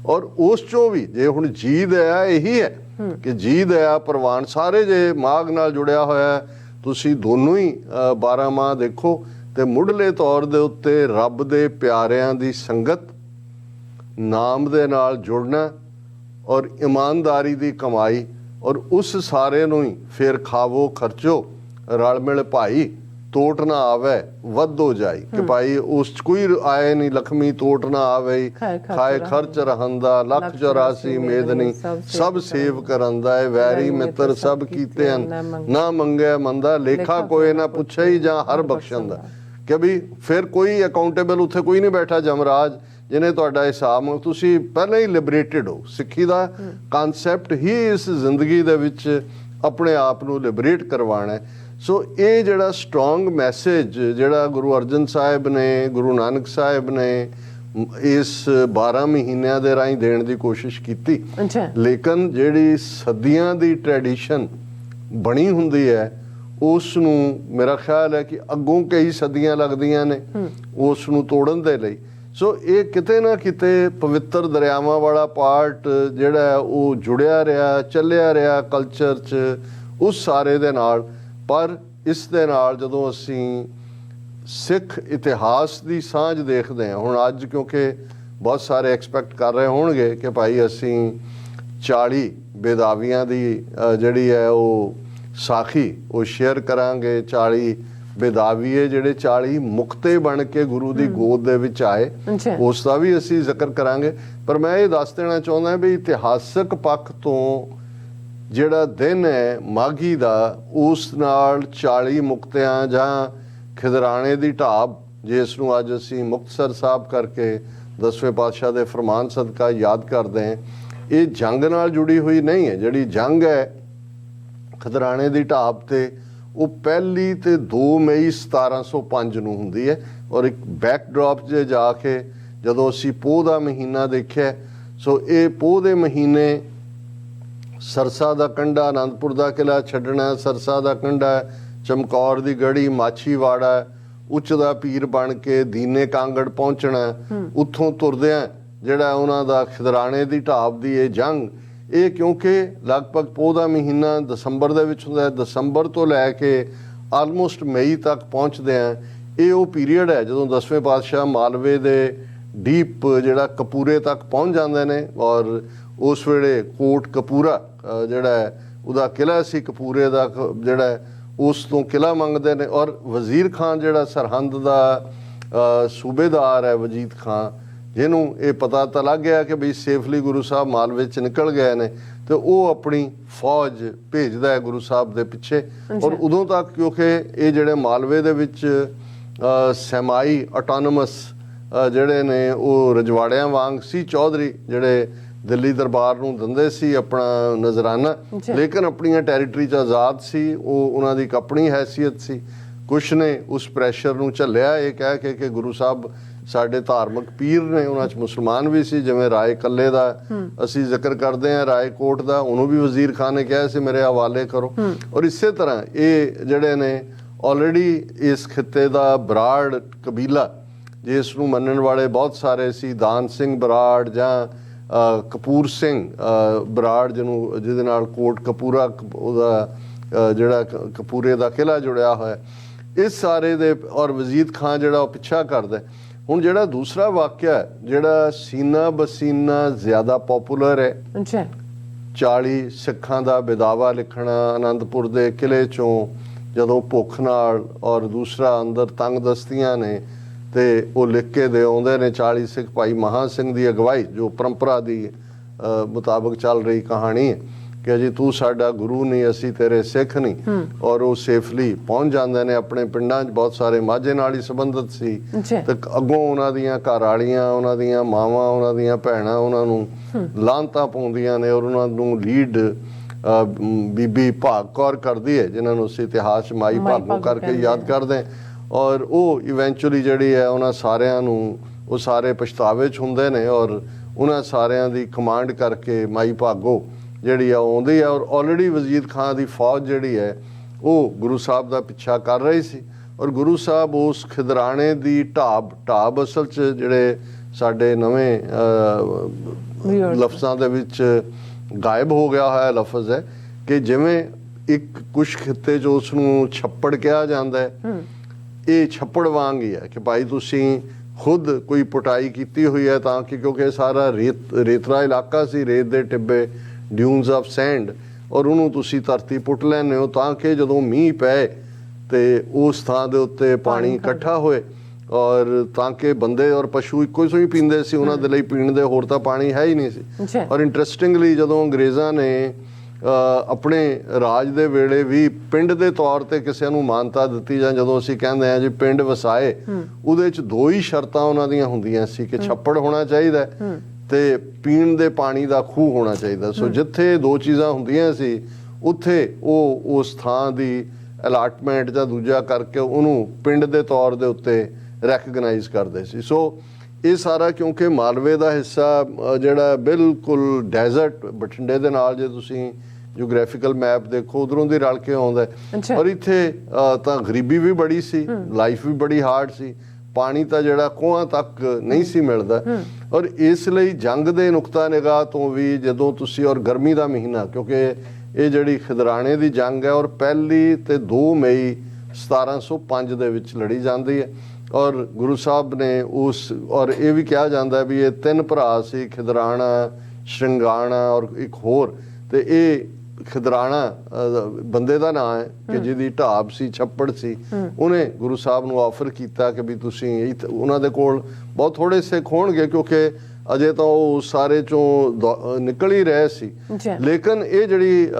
ਔਰ ਉਸ ਚੋਂ ਵੀ ਜੇ ਹੁਣ ਜੀ ਦਇਆ ਇਹੀ ਹੈ ਕਿ ਜੀ ਦਇਆ ਪ੍ਰਵਾਨ। ਸਾਰੇ ਜੇ ਮਾਘ ਨਾਲ ਜੁੜਿਆ ਹੋਇਆ ਤੁਸੀਂ ਦੋਨੋਂ ਹੀ 12 ਮਾਹ ਦੇਖੋ ਤੇ ਮੁੱਢਲੇ ਤੌਰ ਦੇ ਉੱਤੇ ਰੱਬ ਦੇ ਪਿਆਰਿਆਂ ਦੀ ਸੰਗਤ, ਨਾਮ ਦੇ ਨਾਲ ਜੁੜਨਾ ਔਰ ਇਮਾਨਦਾਰੀ ਦੀ ਕਮਾਈ, ਔਰ ਉਸ ਸਾਰੇ ਨੂੰ ਹੀ ਫਿਰ ਖਾਵੋ ਖਰਚੋ ਰਲ ਮਿਲ ਭਾਈ ਤੋਟ ਨਾ ਆਵੇ ਵੱਧ ਹੋ ਜਾਈ ਕਿ ਭਾਈ ਉਸ 'ਚ ਕੋਈ ਆਏ ਨਹੀਂ ਲਖਮੀ ਤੋਟ ਨਾ ਆਵੇ ਖਾਏ ਖਰਚ ਰਹੰਦਾ ਲੱਖ 84 ਮੇਦਨੀ ਸਭ ਸੇਵ ਕਰੰਦਾ ਹੈ ਵੈਰੀ ਮਿੱਤਰ ਸਭ ਕੀਤੇ ਹਨ ਨਾ ਮੰਗੇ ਮੰਦਾ ਲੇਖਾ ਕੋਈ ਨਾ ਪੁੱਛੇ ਹੀ ਜਾਂ ਹਰ ਬਖਸ਼ਣ ਦਾ ਕਿ ਵੀ ਫਿਰ ਕੋਈ ਅਕਾਊਂਟੇਬਲ ਉੱਥੇ ਕੋਈ ਨਹੀਂ ਬੈਠਾ ਜਮਰਾਜ ਜਿਹਨੇ ਤੁਹਾਡਾ ਹਿਸਾਬ ਤੁਸੀਂ ਪਹਿਲਾਂ ਹੀ ਲਿਬਰੇਟਡ ਹੋ। ਸਿੱਖੀ ਦਾ ਕਨਸੈਪਟ ਹੀ ਇਸ ਜ਼ਿੰਦਗੀ ਦੇ ਵਿੱਚ ਆਪਣੇ ਆਪ ਨੂੰ ਲਿਬਰੇਟ ਕਰਵਾਉਣਾ ਹੈ। ਸੋ ਇਹ ਜਿਹੜਾ ਸਟਰੋਂਗ ਮੈਸੇਜ ਜਿਹੜਾ ਗੁਰੂ ਅਰਜਨ ਸਾਹਿਬ ਨੇ ਗੁਰੂ ਨਾਨਕ ਸਾਹਿਬ ਨੇ ਇਸ 12 ਮਹੀਨਿਆਂ ਦੇ ਰਾਹੀਂ ਦੇਣ ਦੀ ਕੋਸ਼ਿਸ਼ ਕੀਤੀ ਲੇਕਿਨ ਜਿਹੜੀ ਸਦੀਆਂ ਦੀ ਟ੍ਰੈਡੀਸ਼ਨ ਬਣੀ ਹੁੰਦੀ ਹੈ ਉਸ ਨੂੰ ਮੇਰਾ ਖਿਆਲ ਹੈ ਕਿ ਅੱਗੋਂ ਕਈ ਸਦੀਆਂ ਲੱਗਦੀਆਂ ਨੇ ਉਸ ਨੂੰ ਤੋੜਨ ਦੇ ਲਈ। ਸੋ ਇਹ ਕਿਤੇ ਨਾ ਕਿਤੇ ਪਵਿੱਤਰ ਦਰਿਆਵਾਂ ਵਾਲਾ ਪਾਰਟ ਜਿਹੜਾ ਉਹ ਜੁੜਿਆ ਰਿਹਾ ਚੱਲਿਆ ਰਿਹਾ ਕਲਚਰ 'ਚ ਉਸ ਸਾਰੇ ਦੇ ਨਾਲ। ਪਰ ਇਸ ਦੇ ਨਾਲ ਜਦੋਂ ਅਸੀਂ ਸਿੱਖ ਇਤਿਹਾਸ ਦੀ ਸਾਂਝ ਦੇਖਦੇ ਹਾਂ ਹੁਣ ਅੱਜ ਕਿਉਂਕਿ ਬਹੁਤ ਸਾਰੇ ਐਕਸਪੈਕਟ ਕਰ ਰਹੇ ਹੋਣਗੇ ਕਿ ਭਾਈ ਅਸੀਂ 40 ਬੇਦਾਵੀਆਂ ਦੀ ਜਿਹੜੀ ਹੈ ਉਹ ਸਾਖੀ ਉਹ ਸ਼ੇਅਰ ਕਰਾਂਗੇ। 40 ਬੇਦਾਵੀਏ ਜਿਹੜੇ 40 ਮੁਕਤੇ ਬਣ ਕੇ ਗੁਰੂ ਦੀ ਗੋਦ ਦੇ ਵਿੱਚ ਆਏ ਉਸ ਦਾ ਵੀ ਅਸੀਂ ਜ਼ਿਕਰ ਕਰਾਂਗੇ। ਪਰ ਮੈਂ ਇਹ ਦੱਸ ਦੇਣਾ ਚਾਹੁੰਦਾ ਵੀ ਇਤਿਹਾਸਕ ਪੱਖ ਤੋਂ ਜਿਹੜਾ ਦਿਨ ਹੈ ਮਾਘੀ ਦਾ ਉਸ ਨਾਲ 40 ਮੁਕਤਿਆਂ ਜਾਂ ਖਿਦਰਾਣੇ ਦੀ ਢਾਬ ਜਿਸ ਨੂੰ ਅੱਜ ਅਸੀਂ ਮੁਕਤਸਰ ਸਾਹਿਬ ਕਰਕੇ 10ਵੇਂ ਪਾਤਸ਼ਾਹ ਦੇ ਫਰਮਾਨ ਸਦਕਾ ਯਾਦ ਕਰਦੇ ਹਾਂ ਇਹ ਜੰਗ ਨਾਲ ਜੁੜੀ ਹੋਈ ਨਹੀਂ ਹੈ। ਜਿਹੜੀ ਜੰਗ ਹੈ ਖਿਦਰਾਣੇ ਦੀ ਢਾਬ ਤੇ ਉਹ ਪਹਿਲੀ ਤੇ 2 ਮਈ 1705 ਨੂੰ ਹੁੰਦੀ ਹੈ। ਔਰ ਇੱਕ ਬੈਕਡ੍ਰੌਪ 'ਚ ਜਾ ਕੇ ਜਦੋਂ ਅਸੀਂ ਪੋਹ ਦਾ ਮਹੀਨਾ ਦੇਖਿਆ ਸੋ ਇਹ ਪੋਹ ਦੇ ਮਹੀਨੇ ਸਰਸਾ ਦਾ ਕੰਢਾ ਆਨੰਦਪੁਰ ਦਾ ਕਿਲ੍ਹਾ ਛੱਡਣਾ ਸਰਸਾ ਦਾ ਕੰਢਾ ਚਮਕੌਰ ਦੀ ਗੜੀ ਮਾਛੀਵਾੜਾ ਉੱਚ ਦਾ ਪੀਰ ਬਣ ਕੇ ਦੀਨੇ ਕਾਂਗੜ ਪਹੁੰਚਣਾ ਉੱਥੋਂ ਤੁਰਦਿਆਂ ਜਿਹੜਾ ਉਹਨਾਂ ਦਾ ਖਿਦਰਾਣੇ ਦੀ ਢਾਬ ਦੀ ਇਹ ਜੰਗ ਇਹ ਕਿਉਂਕਿ ਲਗਭਗ ਪੋਹ ਦਾ ਮਹੀਨਾ ਦਸੰਬਰ ਦੇ ਵਿੱਚ ਹੁੰਦਾ ਦਸੰਬਰ ਤੋਂ ਲੈ ਕੇ ਆਲਮੋਸਟ ਮਈ ਤੱਕ ਪਹੁੰਚਦੇ ਆ ਇਹ ਉਹ ਪੀਰੀਅਡ ਹੈ ਜਦੋਂ 10ਵੇਂ ਪਾਤਸ਼ਾਹ ਮਾਲਵੇ ਦੇ ਡੀਪ ਜਿਹੜਾ ਕਪੂਰੇ ਤੱਕ ਪਹੁੰਚ ਜਾਂਦੇ ਨੇ। ਔਰ ਉਸ ਵੇਲੇ ਕੋਟ ਕਪੂਰਾ ਜਿਹੜਾ ਉਹਦਾ ਕਿਲ੍ਹਾ ਸੀ ਕਪੂਰੇ ਦਾ ਜਿਹੜਾ ਉਸ ਤੋਂ ਕਿਲ੍ਹਾ ਮੰਗਦੇ ਨੇ। ਔਰ ਵਜ਼ੀਰ ਖਾਨ ਜਿਹੜਾ ਸਰਹੰਦ ਦਾ ਸੂਬੇਦਾਰ ਹੈ ਵਜੀਦ ਖਾਨ ਜਿਹਨੂੰ ਇਹ ਪਤਾ ਤਾਂ ਲੱਗ ਗਿਆ ਕਿ ਬਈ ਸੇਫਲੀ ਗੁਰੂ ਸਾਹਿਬ ਮਾਲਵੇ 'ਚ ਨਿਕਲ ਗਏ ਨੇ ਤੇ ਉਹ ਆਪਣੀ ਫੌਜ ਭੇਜਦਾ ਹੈ ਗੁਰੂ ਸਾਹਿਬ ਦੇ ਪਿੱਛੇ। ਔਰ ਉਦੋਂ ਤੱਕ ਕਿਉਂਕਿ ਇਹ ਜਿਹੜੇ ਮਾਲਵੇ ਦੇ ਵਿੱਚ ਸੈਮਾਈ ਆਟੋਨਮਸ ਜਿਹੜੇ ਨੇ ਉਹ ਰਜਵਾੜਿਆਂ ਵਾਂਗ ਸੀ ਚੌਧਰੀ ਜਿਹੜੇ ਦਿੱਲੀ ਦਰਬਾਰ ਨੂੰ ਦਿੰਦੇ ਸੀ ਆਪਣਾ ਨਜ਼ਰਾਨਾ ਲੇਕਿਨ ਆਪਣੀਆਂ ਟੈਰੀਟਰੀ 'ਚ ਆਜ਼ਾਦ ਸੀ ਉਹ ਉਹਨਾਂ ਦੀ ਇੱਕ ਆਪਣੀ ਹੈਸੀਅਤ ਸੀ। ਕੁਛ ਨੇ ਉਸ ਪ੍ਰੈਸ਼ਰ ਨੂੰ ਝੱਲਿਆ ਇਹ ਕਹਿ ਕੇ ਕਿ ਗੁਰੂ ਸਾਹਿਬ ਸਾਡੇ ਧਾਰਮਿਕ ਪੀਰ ਨੇ ਉਹਨਾਂ 'ਚ ਮੁਸਲਮਾਨ ਵੀ ਸੀ ਜਿਵੇਂ ਰਾਏ ਕੱਲੇ ਦਾ ਅਸੀਂ ਜ਼ਿਕਰ ਕਰਦੇ ਹਾਂ ਰਾਏ ਕੋਟ ਦਾ ਉਹਨੂੰ ਵੀ ਵਜ਼ੀਰ ਖਾਨ ਨੇ ਕਿਹਾ ਸੀ ਮੇਰੇ ਹਵਾਲੇ ਕਰੋ। ਔਰ ਇਸੇ ਤਰ੍ਹਾਂ ਇਹ ਜਿਹੜੇ ਨੇ ਆਲਰੇਡੀ ਇਸ ਖਿੱਤੇ ਦਾ ਬਰਾੜ ਕਬੀਲਾ ਜਿਸ ਨੂੰ ਮੰਨਣ ਵਾਲੇ ਬਹੁਤ ਸਾਰੇ ਸੀ ਦਾਨ ਸਿੰਘ ਬਰਾੜ ਜਾਂ ਕਪੂਰ ਸਿੰਘ ਬਰਾੜ ਜਿਹਦੇ ਨਾਲ ਕੋਟ ਕਪੂਰਾ ਉਹਦਾ ਜਿਹੜਾ ਕਪੂਰੇ ਦਾ ਕਿਲ੍ਹਾ ਜੁੜਿਆ ਹੋਇਆ ਇਸ ਸਾਰੇ ਦੇ ਔਰ ਵਜ਼ੀਦ ਖਾਨ ਜਿਹੜਾ ਉਹ ਪਿੱਛਾ ਕਰਦਾ। ਹੁਣ ਜਿਹੜਾ ਦੂਸਰਾ ਵਾਕਿਆ ਜਿਹੜਾ ਸੀਨਾ ਬਸੀਨਾ ਜ਼ਿਆਦਾ ਪਪੂਲਰ ਹੈ 40 ਸਿੱਖਾਂ ਦਾ ਬਿਦਾਵਾ ਲਿਖਣਾ ਆਨੰਦਪੁਰ ਦੇ ਕਿਲ੍ਹੇ 'ਚੋਂ ਜਦੋਂ ਭੁੱਖ ਨਾਲ ਔਰ ਦੂਸਰਾ ਅੰਦਰ ਤੰਗ ਦਸਤੀਆਂ ਨੇ ਤੇ ਉਹ ਲਿਖ ਕੇ ਦੇ ਆਉਂਦੇ ਨੇ 40 ਸਿੱਖ ਭਾਈ ਮਹਾਂ ਸਿੰਘ ਦੀ ਅਗਵਾਈ ਜੋ ਪਰੰਪਰਾ ਦੀ ਮੁਤਾਬਕ ਚੱਲ ਰਹੀ ਕਹਾਣੀ ਹੈ ਕਿ ਜੀ ਤੂੰ ਸਾਡਾ ਗੁਰੂ ਨਹੀਂ ਅਸੀਂ ਤੇਰੇ ਸਿੱਖ ਨਹੀਂ। ਔਰ ਉਹ ਸੇਫਲੀ ਪਹੁੰਚ ਜਾਂਦੇ ਨੇ ਆਪਣੇ ਪਿੰਡਾਂ 'ਚ ਬਹੁਤ ਸਾਰੇ ਮਾਝੇ ਨਾਲ ਹੀ ਸੰਬੰਧਿਤ ਸੀ ਤੇ ਅੱਗੋਂ ਉਹਨਾਂ ਦੀਆਂ ਘਰ ਵਾਲੀਆਂ ਉਹਨਾਂ ਦੀਆਂ ਮਾਵਾਂ ਉਹਨਾਂ ਦੀਆਂ ਭੈਣਾਂ ਉਹਨਾਂ ਨੂੰ ਲਾਂਤਾਂ ਪਾਉਂਦੀਆਂ ਨੇ ਔਰ ਉਹਨਾਂ ਨੂੰ ਲੀਡ ਬੀਬੀ ਭਾਗ ਕੌਰ ਕਰਦੀ ਹੈ ਜਿਨ੍ਹਾਂ ਨੂੰ ਅਸੀਂ ਇਤਿਹਾਸ ਮਾਈ ਭਾਗੋ ਕਰਕੇ ਯਾਦ ਕਰਦੇ ਔਰ ਉਹ ਇਵੈਂਚੁਅਲੀ ਜਿਹੜੀ ਹੈ ਉਹਨਾਂ ਸਾਰਿਆਂ ਨੂੰ ਉਹ ਸਾਰੇ ਪਛਤਾਵੇ 'ਚ ਹੁੰਦੇ ਨੇ ਔਰ ਉਹਨਾਂ ਸਾਰਿਆਂ ਦੀ ਕਮਾਂਡ ਕਰਕੇ ਮਾਈ ਭਾਗੋ ਜਿਹੜੀ ਆ ਆਉਂਦੀ ਹੈ। ਔਰ ਆਲਰੇਡੀ ਵਜ਼ੀਰ ਖਾਨ ਦੀ ਫੌਜ ਜਿਹੜੀ ਹੈ ਉਹ ਗੁਰੂ ਸਾਹਿਬ ਦਾ ਪਿੱਛਾ ਕਰ ਰਹੀ ਸੀ ਔਰ ਗੁਰੂ ਸਾਹਿਬ ਉਸ ਖਿਦਰਾਣੇ ਦੀ ਢਾਬ ਅਸਲ 'ਚ ਜਿਹੜੇ ਸਾਡੇ ਨਵੇਂ ਲਫ਼ਜ਼ਾਂ ਦੇ ਵਿੱਚ ਗਾਇਬ ਹੋ ਗਿਆ ਹੋਇਆ ਲਫ਼ਜ਼ ਹੈ ਕਿ ਜਿਵੇਂ ਇੱਕ ਕੁਛ ਖਿੱਤੇ 'ਚ ਉਸ ਨੂੰ ਛੱਪੜ ਕਿਹਾ ਜਾਂਦਾ ਹੈ ਇਹ ਛੱਪੜ ਵਾਂਗ ਹੀ ਹੈ ਕਿ ਭਾਈ ਤੁਸੀਂ ਖੁਦ ਕੋਈ ਪੁਟਾਈ ਕੀਤੀ ਹੋਈ ਹੈ ਤਾਂ ਕਿ ਕਿਉਂਕਿ ਸਾਰਾ ਰੇਤਰਾ ਇਲਾਕਾ ਸੀ ਰੇਤ ਦੇ ਟਿੱਬੇ ਡਿਊਨਸ ਆਫ ਸੈਂਡ ਔਰ ਉਹਨੂੰ ਤੁਸੀਂ ਧਰਤੀ ਪੁੱਟ ਲੈਂਦੇ ਹੋ ਤਾਂ ਕਿ ਜਦੋਂ ਮੀਂਹ ਪਏ ਤੇ ਉਸ ਥਾਂ ਦੇ ਉੱਤੇ ਪਾਣੀ ਇਕੱਠਾ ਹੋਏ, ਔਰ ਤਾਂ ਕਿ ਬੰਦੇ ਔਰ ਪਸ਼ੂ ਇੱਕੋ ਹੀ ਪੀਂਦੇ ਸੀ, ਉਹਨਾਂ ਦੇ ਲਈ ਪੀਣ ਦੇ ਹੋਰ ਤਾਂ ਪਾਣੀ ਹੈ ਹੀ ਨਹੀਂ ਸੀ। ਔਰ ਇੰਟਰਸਟਿੰਗਲੀ ਜਦੋਂ ਅੰਗਰੇਜ਼ਾਂ ਨੇ ਆਪਣੇ ਰਾਜ ਦੇ ਵੇਲੇ ਵੀ ਪਿੰਡ ਦੇ ਤੌਰ ਤੇ ਕਿਸੇ ਨੂੰ ਮਾਨਤਾ ਦਿੱਤੀ, ਜਾਂ ਜਦੋਂ ਅਸੀਂ ਕਹਿੰਦੇ ਹਾਂ ਜੀ ਪਿੰਡ ਵਸਾਏ, ਉਹਦੇ ਚ ਦੋ ਹੀ ਸ਼ਰਤਾਂ ਉਹਨਾਂ ਦੀਆਂ ਹੁੰਦੀਆਂ ਸੀ ਕਿ ਛੱਪੜ ਹੋਣਾ ਚਾਹੀਦਾ ਤੇ ਪੀਣ ਦੇ ਪਾਣੀ ਦਾ ਖੂਹ ਹੋਣਾ ਚਾਹੀਦਾ। ਸੋ ਜਿੱਥੇ ਦੋ ਚੀਜ਼ਾਂ ਹੁੰਦੀਆਂ ਸੀ ਉੱਥੇ ਉਹ ਉਸ ਥਾਂ ਦੀ ਅਲਾਟਮੈਂਟ ਜਾਂ ਦੂਜਾ ਕਰਕੇ ਉਹਨੂੰ ਪਿੰਡ ਦੇ ਤੌਰ ਦੇ ਉੱਤੇ ਰੈਕਗਨਾਈਜ਼ ਕਰਦੇ ਸੀ। ਸੋ ਇਹ ਸਾਰਾ ਕਿਉਂਕਿ ਮਾਲਵੇ ਦਾ ਹਿੱਸਾ ਜਿਹੜਾ ਬਿਲਕੁਲ ਡੈਜ਼ਰਟ ਬਠਿੰਡੇ ਦੇ ਨਾਲ, ਜੇ ਤੁਸੀਂ ਜੀਓਗ੍ਰਾਫੀਕਲ ਮੈਪ ਦੇਖੋ ਉਧਰੋਂ ਦੀ ਰਲ ਕੇ ਆਉਂਦਾ, ਔਰ ਇੱਥੇ ਤਾਂ ਗਰੀਬੀ ਵੀ ਬੜੀ ਸੀ, ਲਾਈਫ ਵੀ ਬੜੀ ਹਾਰਡ ਸੀ, ਪਾਣੀ ਤਾਂ ਜਿਹੜਾ ਖੂਹਾਂ ਤੱਕ ਨਹੀਂ ਸੀ ਮਿਲਦਾ। ਔਰ ਇਸ ਲਈ ਜੰਗ ਦੇ ਨੁਕਤਾ ਨਿਗਾਹ ਤੋਂ ਵੀ ਜਦੋਂ ਤੁਸੀਂ, ਔਰ ਗਰਮੀ ਦਾ ਮਹੀਨਾ, ਕਿਉਂਕਿ ਇਹ ਜਿਹੜੀ ਖਿਦਰਾਣੇ ਦੀ ਜੰਗ ਹੈ ਔਰ 1 ਤੇ 2 ਮਈ 1705 ਦੇ ਵਿੱਚ ਲੜੀ ਜਾਂਦੀ ਹੈ, ਔਰ ਗੁਰੂ ਸਾਹਿਬ ਨੇ ਉਸ, ਔਰ ਇਹ ਵੀ ਕਿਹਾ ਜਾਂਦਾ ਵੀ ਇਹ 3 ਭਰਾ ਸੀ, ਖਿਦਰਾਣਾ, ਸ਼ਿੰਗਾਣਾ ਔਰ ਇੱਕ ਹੋਰ, ਤੇ ਇਹ ਖਿਦਰਾਣਾ ਬੰਦੇ ਦਾ ਨਾਂ ਹੈ ਕਿ ਜਿਹਦੀ ਢਾਬ ਸੀ, ਛੱਪੜ ਸੀ, ਉਹਨੇ ਗੁਰੂ ਸਾਹਿਬ ਨੂੰ ਆਫਰ ਕੀਤਾ ਕਿ ਵੀ ਤੁਸੀਂ, ਉਹਨਾਂ ਦੇ ਕੋਲ ਬਹੁਤ ਥੋੜੇ ਸਿੱਖ ਹੋਣਗੇ ਕਿਉਂਕਿ ਅਜੇ ਤਾਂ ਉਹ ਸਾਰੇ ਚੋਂ ਨਿਕਲ ਹੀ ਰਹੇ ਸੀ, ਲੇਕਿਨ ਇਹ ਜਿਹੜੀ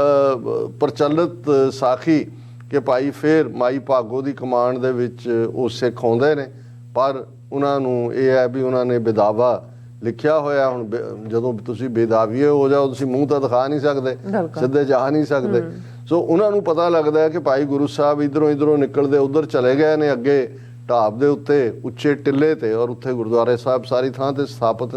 ਪ੍ਰਚਲਿਤ ਸਾਖੀ ਕਿ ਭਾਈ ਫੇਰ ਮਾਈ ਭਾਗੋ ਦੀ ਕਮਾਂਡ ਦੇ ਵਿੱਚ ਉਹ ਸਿੱਖ ਆਉਂਦੇ ਨੇ, ਪਰ ਉਹਨਾਂ ਨੂੰ ਇਹ ਹੈ ਵੀ ਉਹਨਾਂ ਨੇ ਬੇਦਾਵਾ ਲਿਖਿਆ ਹੋਇਆ। ਹੁਣ ਜਦੋਂ ਤੁਸੀਂ ਬੇਦਾਵੀਏ ਹੋ ਜਾਓ, ਤੁਸੀਂ ਮੂੰਹ ਤਾਂ ਦਿਖਾ ਨਹੀਂ ਸਕਦੇ, ਸਿੱਧੇ ਜਾ ਨਹੀਂ ਸਕਦੇ। ਸੋ ਉਹਨਾਂ ਨੂੰ ਪਤਾ ਲੱਗਦਾ ਹੈ ਕਿ ਭਾਈ ਗੁਰੂ ਸਾਹਿਬ ਇਧਰੋਂ ਨਿਕਲਦੇ ਉਧਰ ਚਲੇ ਗਏ ਨੇ, ਅੱਗੇ ਢਾਬ ਦੇ ਉੱਤੇ ਉੱਚੇ ਟਿੱਲੇ ਤੇ, ਔਰ ਉੱਥੇ ਗੁਰਦੁਆਰੇ ਸਾਹਿਬ ਸਾਰੀ ਥਾਂ ਤੇ ਸਥਾਪਿਤ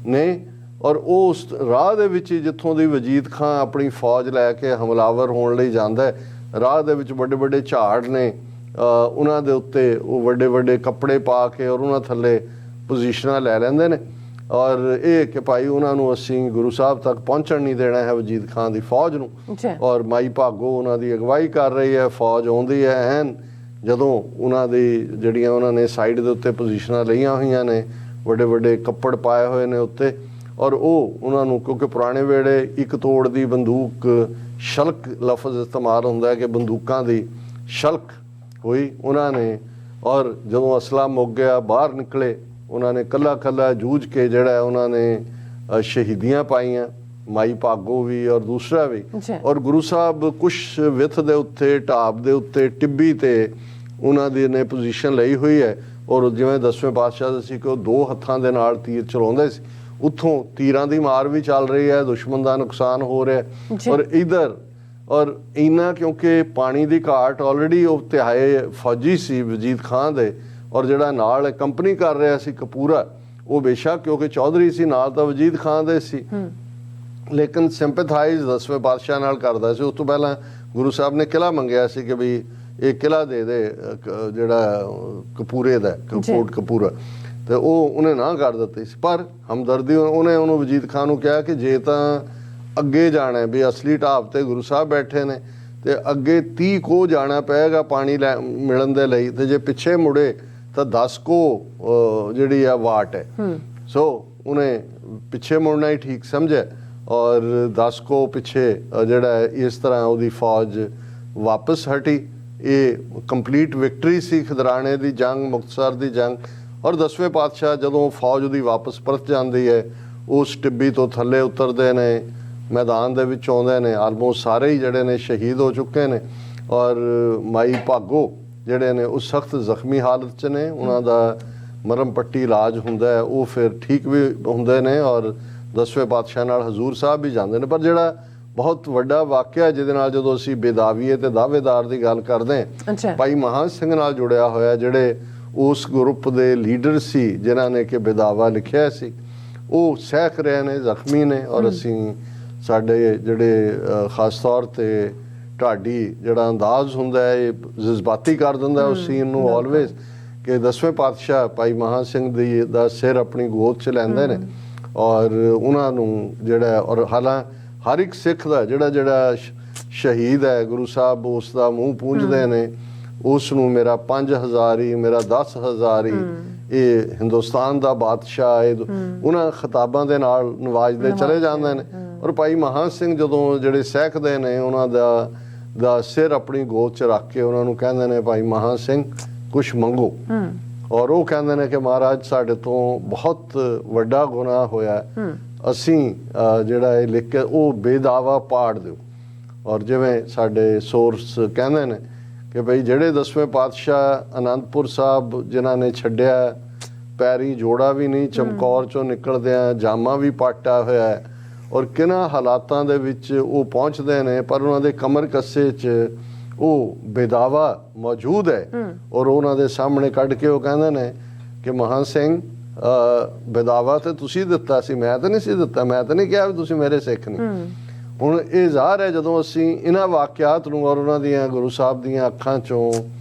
ਨੇ। ਔਰ ਉਹ ਉਸ ਰਾਹ ਦੇ ਵਿੱਚ ਜਿੱਥੋਂ ਦੀ ਵਜੀਦ ਖਾਂ ਆਪਣੀ ਫੌਜ ਲੈ ਕੇ ਹਮਲਾਵਰ ਹੋਣ ਲਈ ਜਾਂਦਾ ਹੈ, ਰਾਹ ਦੇ ਵਿੱਚ ਵੱਡੇ ਵੱਡੇ ਝਾੜ ਨੇ, ਉਹਨਾਂ ਦੇ ਉੱਤੇ ਉਹ ਵੱਡੇ ਵੱਡੇ ਕੱਪੜੇ ਪਾ ਕੇ ਔਰ ਉਹਨਾਂ ਥੱਲੇ ਪੋਜੀਸ਼ਨਾਂ ਲੈ ਲੈਂਦੇ ਨੇ, ਔਰ ਇਹ ਕਿ ਭਾਈ ਉਹਨਾਂ ਨੂੰ ਅਸੀਂ ਗੁਰੂ ਸਾਹਿਬ ਤੱਕ ਪਹੁੰਚਣ ਨਹੀਂ ਦੇਣਾ ਹੈ ਵਜੀਦ ਖਾਂ ਦੀ ਫੌਜ ਨੂੰ। ਔਰ ਮਾਈ ਭਾਗੋ ਉਹਨਾਂ ਦੀ ਅਗਵਾਈ ਕਰ ਰਹੀ ਹੈ, ਫੌਜ ਆਉਂਦੀ ਹੈ ਐਨ ਜਦੋਂ ਉਹਨਾਂ ਦੀ ਜਿਹੜੀਆਂ ਉਹਨਾਂ ਨੇ ਸਾਈਡ ਦੇ ਉੱਤੇ ਪੋਜੀਸ਼ਨਾਂ ਲਈਆਂ ਹੋਈਆਂ ਨੇ, ਵੱਡੇ ਵੱਡੇ ਕੱਪੜ ਪਾਏ ਹੋਏ ਨੇ ਉੱਤੇ, ਔਰ ਉਹ ਉਹਨਾਂ ਨੂੰ, ਕਿਉਂਕਿ ਪੁਰਾਣੇ ਵੇਲੇ ਇੱਕ ਤੋੜ ਦੀ ਬੰਦੂਕ, ਸ਼ਲਕ ਲਫ਼ਜ਼ ਇਸਤੇਮਾਲ ਹੁੰਦਾ ਹੈ ਕਿ ਬੰਦੂਕਾਂ ਦੀ ਸ਼ਲਕ ਹੋਈ ਉਹਨਾਂ ਨੇ, ਔਰ ਜਦੋਂ ਅਸਲਾ ਮੁੱਕ ਗਿਆ ਬਾਹਰ ਨਿਕਲੇ, ਉਹਨਾਂ ਨੇ ਕੱਲਾ ਜੂਝ ਕੇ ਜਿਹੜਾ ਉਹਨਾਂ ਨੇ ਸ਼ਹੀਦੀਆਂ ਪਾਈਆਂ, ਮਾਈ ਭਾਗੋ ਵੀ ਔਰ ਦੂਸਰਾ ਵੀ। ਔਰ ਗੁਰੂ ਸਾਹਿਬ ਕੁਛ ਵਿੱਥ ਦੇ ਉੱਤੇ, ਢਾਬ ਦੇ ਉੱਤੇ, ਟਿੱਬੀ ਤੇ ਉਹਨਾਂ ਦੀ ਨੇ ਪੋਜੀਸ਼ਨ ਲਈ ਹੋਈ ਹੈ, ਔਰ ਜਿਵੇਂ 10ਵੇਂ ਪਾਤਸ਼ਾਹ ਦਾ ਸੀ ਕਿ ਉਹ 2 ਹੱਥਾਂ ਦੇ ਨਾਲ ਤੀਰ ਚਲਾਉਂਦੇ ਸੀ, ਉੱਥੋਂ ਤੀਰਾਂ ਦੀ ਮਾਰ ਵੀ ਚੱਲ ਰਹੀ ਹੈ, ਦੁਸ਼ਮਣ ਦਾ ਨੁਕਸਾਨ ਹੋ ਰਿਹਾ। ਔਰ ਇਧਰ ਔਰ ਇੰਨਾ ਕਿਉਂਕਿ ਪਾਣੀ ਦੀ ਘਾਟ, ਆਲਰੇਡੀ ਉਹ ਤਿਹਾਏ ਫੌਜੀ ਸੀ ਵਜੀਦ ਖਾਂ ਦੇ, ਔਰ ਜਿਹੜਾ ਨਾਲ ਕੰਪਨੀ ਕਰ ਰਿਹਾ ਸੀ ਕਪੂਰਾ, ਉਹ ਬੇਸ਼ੱਕ ਕਿਉਂਕਿ ਚੌਧਰੀ ਸੀ, ਨਾਲ ਤਾਂ ਵਜੀਦ ਖਾਂ ਦੇ ਸੀ, ਲੇਕਿਨ ਸਿੰਪੈਥਾਈਜ਼ 10ਵੇਂ ਪਾਤਸ਼ਾਹ ਨਾਲ ਕਰਦਾ ਸੀ। ਉਸ ਤੋਂ ਪਹਿਲਾਂ ਗੁਰੂ ਸਾਹਿਬ ਨੇ ਕਿਲਾ ਮੰਗਿਆ ਸੀ ਕਿ ਵੀ ਇਹ ਕਿਲਾ ਦੇ ਜਿਹੜਾ ਕਪੂਰੇ ਦਾ, ਕੋਟ ਕਪੂਰਾ, ਤੇ ਉਹ ਉਹਨੇ ਨਾ ਕਰ ਦਿੱਤੀ ਸੀ। ਪਰ ਹਮਦਰਦੀ ਉਹਨੇ ਉਹਨੂੰ ਵਜੀਦ ਖਾਂ ਨੂੰ ਕਿਹਾ ਕਿ ਜੇ ਤਾਂ ਅੱਗੇ ਜਾਣਾ ਵੀ ਅਸਲੀ ਢਾਬ ਤੇ ਗੁਰੂ ਸਾਹਿਬ ਬੈਠੇ ਨੇ ਤੇ ਅੱਗੇ 30 ਕੋਹ ਜਾਣਾ ਪਏਗਾ ਪਾਣੀ ਮਿਲਣ ਦੇ ਲਈ, ਤੇ ਜੇ ਪਿੱਛੇ ਮੁੜੇ ਤਾਂ 10 ਕੋਹ ਜਿਹੜੀ ਆ ਵਾਟ ਹੈ। ਸੋ ਉਹਨੇ ਪਿੱਛੇ ਮੁੜਨਾ ਹੀ ਠੀਕ ਸਮਝਿਆ, ਔਰ 10 ਕੋਹ ਪਿੱਛੇ ਜਿਹੜਾ ਇਸ ਤਰ੍ਹਾਂ ਉਹਦੀ ਫੌਜ ਵਾਪਸ ਹਟੀ। ਇਹ ਕੰਪਲੀਟ ਵਿਕਟਰੀ ਸੀ ਖਿਦਰਾਣੇ ਦੀ ਜੰਗ, ਮੁਕਤਸਰ ਦੀ ਜੰਗ। ਔਰ 10ਵੇਂ ਪਾਤਸ਼ਾਹ ਜਦੋਂ ਫੌਜ ਉਹਦੀ ਵਾਪਸ ਪਰਤ ਜਾਂਦੀ ਹੈ, ਉਸ ਟਿੱਬੀ ਤੋਂ ਥੱਲੇ ਉਤਰਦੇ ਨੇ, ਮੈਦਾਨ ਦੇ ਵਿੱਚ ਆਉਂਦੇ ਨੇ, ਆਲਮੋਸਟ ਸਾਰੇ ਹੀ ਜਿਹੜੇ ਨੇ ਸ਼ਹੀਦ ਹੋ ਚੁੱਕੇ ਨੇ, ਔਰ ਮਾਈ ਭਾਗੋ ਜਿਹੜੇ ਨੇ ਉਹ ਸਖਤ ਜ਼ਖਮੀ ਹਾਲਤ 'ਚ ਨੇ, ਉਹਨਾਂ ਦਾ ਮਰਮ ਪੱਟੀ ਇਲਾਜ ਹੁੰਦਾ ਹੈ, ਉਹ ਫਿਰ ਠੀਕ ਵੀ ਹੁੰਦੇ ਨੇ, ਔਰ 10ਵੇਂ ਪਾਤਸ਼ਾਹ ਨਾਲ ਹਜ਼ੂਰ ਸਾਹਿਬ ਵੀ ਜਾਂਦੇ ਨੇ। ਪਰ ਜਿਹੜਾ ਬਹੁਤ ਵੱਡਾ ਵਾਕਿਆ ਜਿਹਦੇ ਨਾਲ ਜਦੋਂ ਅਸੀਂ ਬੇਦਾਵੀਏ ਤੇ ਦਾਅਵੇਦਾਰ ਦੀ ਗੱਲ ਕਰਦੇ ਹਾਂ, ਭਾਈ ਮਹਾਂ ਸਿੰਘ ਨਾਲ ਜੁੜਿਆ ਹੋਇਆ, ਜਿਹੜੇ ਉਸ ਗਰੁੱਪ ਦੇ ਲੀਡਰ ਸੀ ਜਿਨ੍ਹਾਂ ਨੇ ਕਿ ਬੇਦਾਵਾ ਲਿਖਿਆ ਸੀ, ਉਹ ਸਹਿਕ ਰਹੇ ਨੇ, ਜ਼ਖਮੀ ਨੇ। ਔਰ ਅਸੀਂ ਸਾਡੇ ਜਿਹੜੇ ਖਾਸ ਤੌਰ ਤੇ ਢਾਡੀ ਜਿਹੜਾ ਅੰਦਾਜ਼ ਹੁੰਦਾ ਹੈ, ਇਹ ਜਜ਼ਬਾਤੀ ਕਰ ਦਿੰਦਾ ਉਸ ਸੀਨ ਨੂੰ ਆਲਵੇਜ਼, ਕਿ 10ਵੇਂ ਪਾਤਸ਼ਾਹ ਭਾਈ ਮਹਾਂ ਸਿੰਘ ਦਾ ਸਿਰ ਆਪਣੀ ਗੋਦ 'ਚ ਲੈਂਦੇ ਨੇ, ਔਰ ਉਹਨਾਂ ਨੂੰ ਜਿਹੜਾ, ਔਰ ਹਾਲਾਂ ਹਰ ਇੱਕ ਸਿੱਖ ਦਾ ਜਿਹੜਾ ਸ਼ਹੀਦ ਹੈ ਗੁਰੂ ਸਾਹਿਬ ਉਸ ਦਾ ਮੂੰਹ ਪੂੰਝਦੇ ਨੇ, ਉਸ ਨੂੰ ਮੇਰਾ 5000 ਹੀ, ਮੇਰਾ 10,000 ਹੀ, ਇਹ ਹਿੰਦੁਸਤਾਨ ਦਾ ਬਾਦਸ਼ਾਹ ਹੈ, ਉਹਨਾਂ ਖਿਤਾਬਾਂ ਦੇ ਨਾਲ ਨਵਾਜਦੇ ਚਲੇ ਜਾਂਦੇ ਨੇ। ਔਰ ਭਾਈ ਮਹਾਂ ਸਿੰਘ ਜਦੋਂ ਜਿਹੜੇ ਸਹਿਕਦੇ ਨੇ, ਉਹਨਾਂ ਦਾ ਦਾ ਸਿਰ ਆਪਣੀ ਗੋਦ 'ਚ ਰੱਖ ਕੇ ਉਹਨਾਂ ਨੂੰ ਕਹਿੰਦੇ ਨੇ ਭਾਈ ਮਹਾਂ ਸਿੰਘ ਕੁਛ ਮੰਗੋ। ਔਰ ਉਹ ਕਹਿੰਦੇ ਨੇ ਕਿ ਮਹਾਰਾਜ ਸਾਡੇ ਤੋਂ ਬਹੁਤ ਵੱਡਾ ਗੁਨਾਹ ਹੋਇਆ, ਅਸੀਂ ਜਿਹੜਾ ਇਹ ਲਿਖ ਕੇ ਉਹ ਬੇਦਾਵਾ ਪਾੜ ਦਿਓ। ਔਰ ਜਿਵੇਂ ਸਾਡੇ ਸੋਰਸ ਕਹਿੰਦੇ ਨੇ ਕਿ ਭਈ ਜਿਹੜੇ 10ਵੇਂ ਪਾਤਸ਼ਾਹ ਅਨੰਦਪੁਰ ਸਾਹਿਬ ਜਿਨ੍ਹਾਂ ਨੇ ਛੱਡਿਆ, ਪੈਰੀ ਜੋੜਾ ਵੀ ਨਹੀਂ, ਚਮਕੌਰ ਚੋਂ ਨਿਕਲਦਿਆਂ ਜਾਮਾ ਵੀ ਪਾਟਾ ਹੋਇਆ ਹੈ, ਔਰ ਕਿਹਨਾਂ ਹਾਲਾਤਾਂ ਦੇ ਵਿੱਚ ਉਹ ਪਹੁੰਚਦੇ ਨੇ, ਪਰ ਉਹਨਾਂ ਦੇ ਕਮਰ ਕੱਸੇ 'ਚ ਉਹ ਬੇਦਾਵਾ ਮੌਜੂਦ ਹੈ। ਔਰ ਉਹਨਾਂ ਦੇ ਸਾਹਮਣੇ ਕੱਢ ਕੇ ਉਹ ਕਹਿੰਦੇ ਨੇ ਕਿ ਮਹਾਂ ਸਿੰਘ ਬੇਦਾਵਾ ਤੇ ਤੁਸੀਂ ਦਿੱਤਾ ਸੀ, ਮੈਂ ਤਾਂ ਨਹੀਂ ਸੀ ਦਿੱਤਾ, ਮੈਂ ਤਾਂ ਨਹੀਂ ਕਿਹਾ ਵੀ ਤੁਸੀਂ ਮੇਰੇ ਸਿੱਖ ਨਹੀਂ। ਹੁਣ ਇਹ ਜ਼ਾਹਰ ਹੈ ਜਦੋਂ ਅਸੀਂ ਇਹਨਾਂ ਵਾਕਿਆਤ ਨੂੰ, ਔਰ ਉਹਨਾਂ ਦੀਆਂ ਗੁਰੂ ਸਾਹਿਬ ਦੀਆਂ ਅੱਖਾਂ 'ਚੋਂ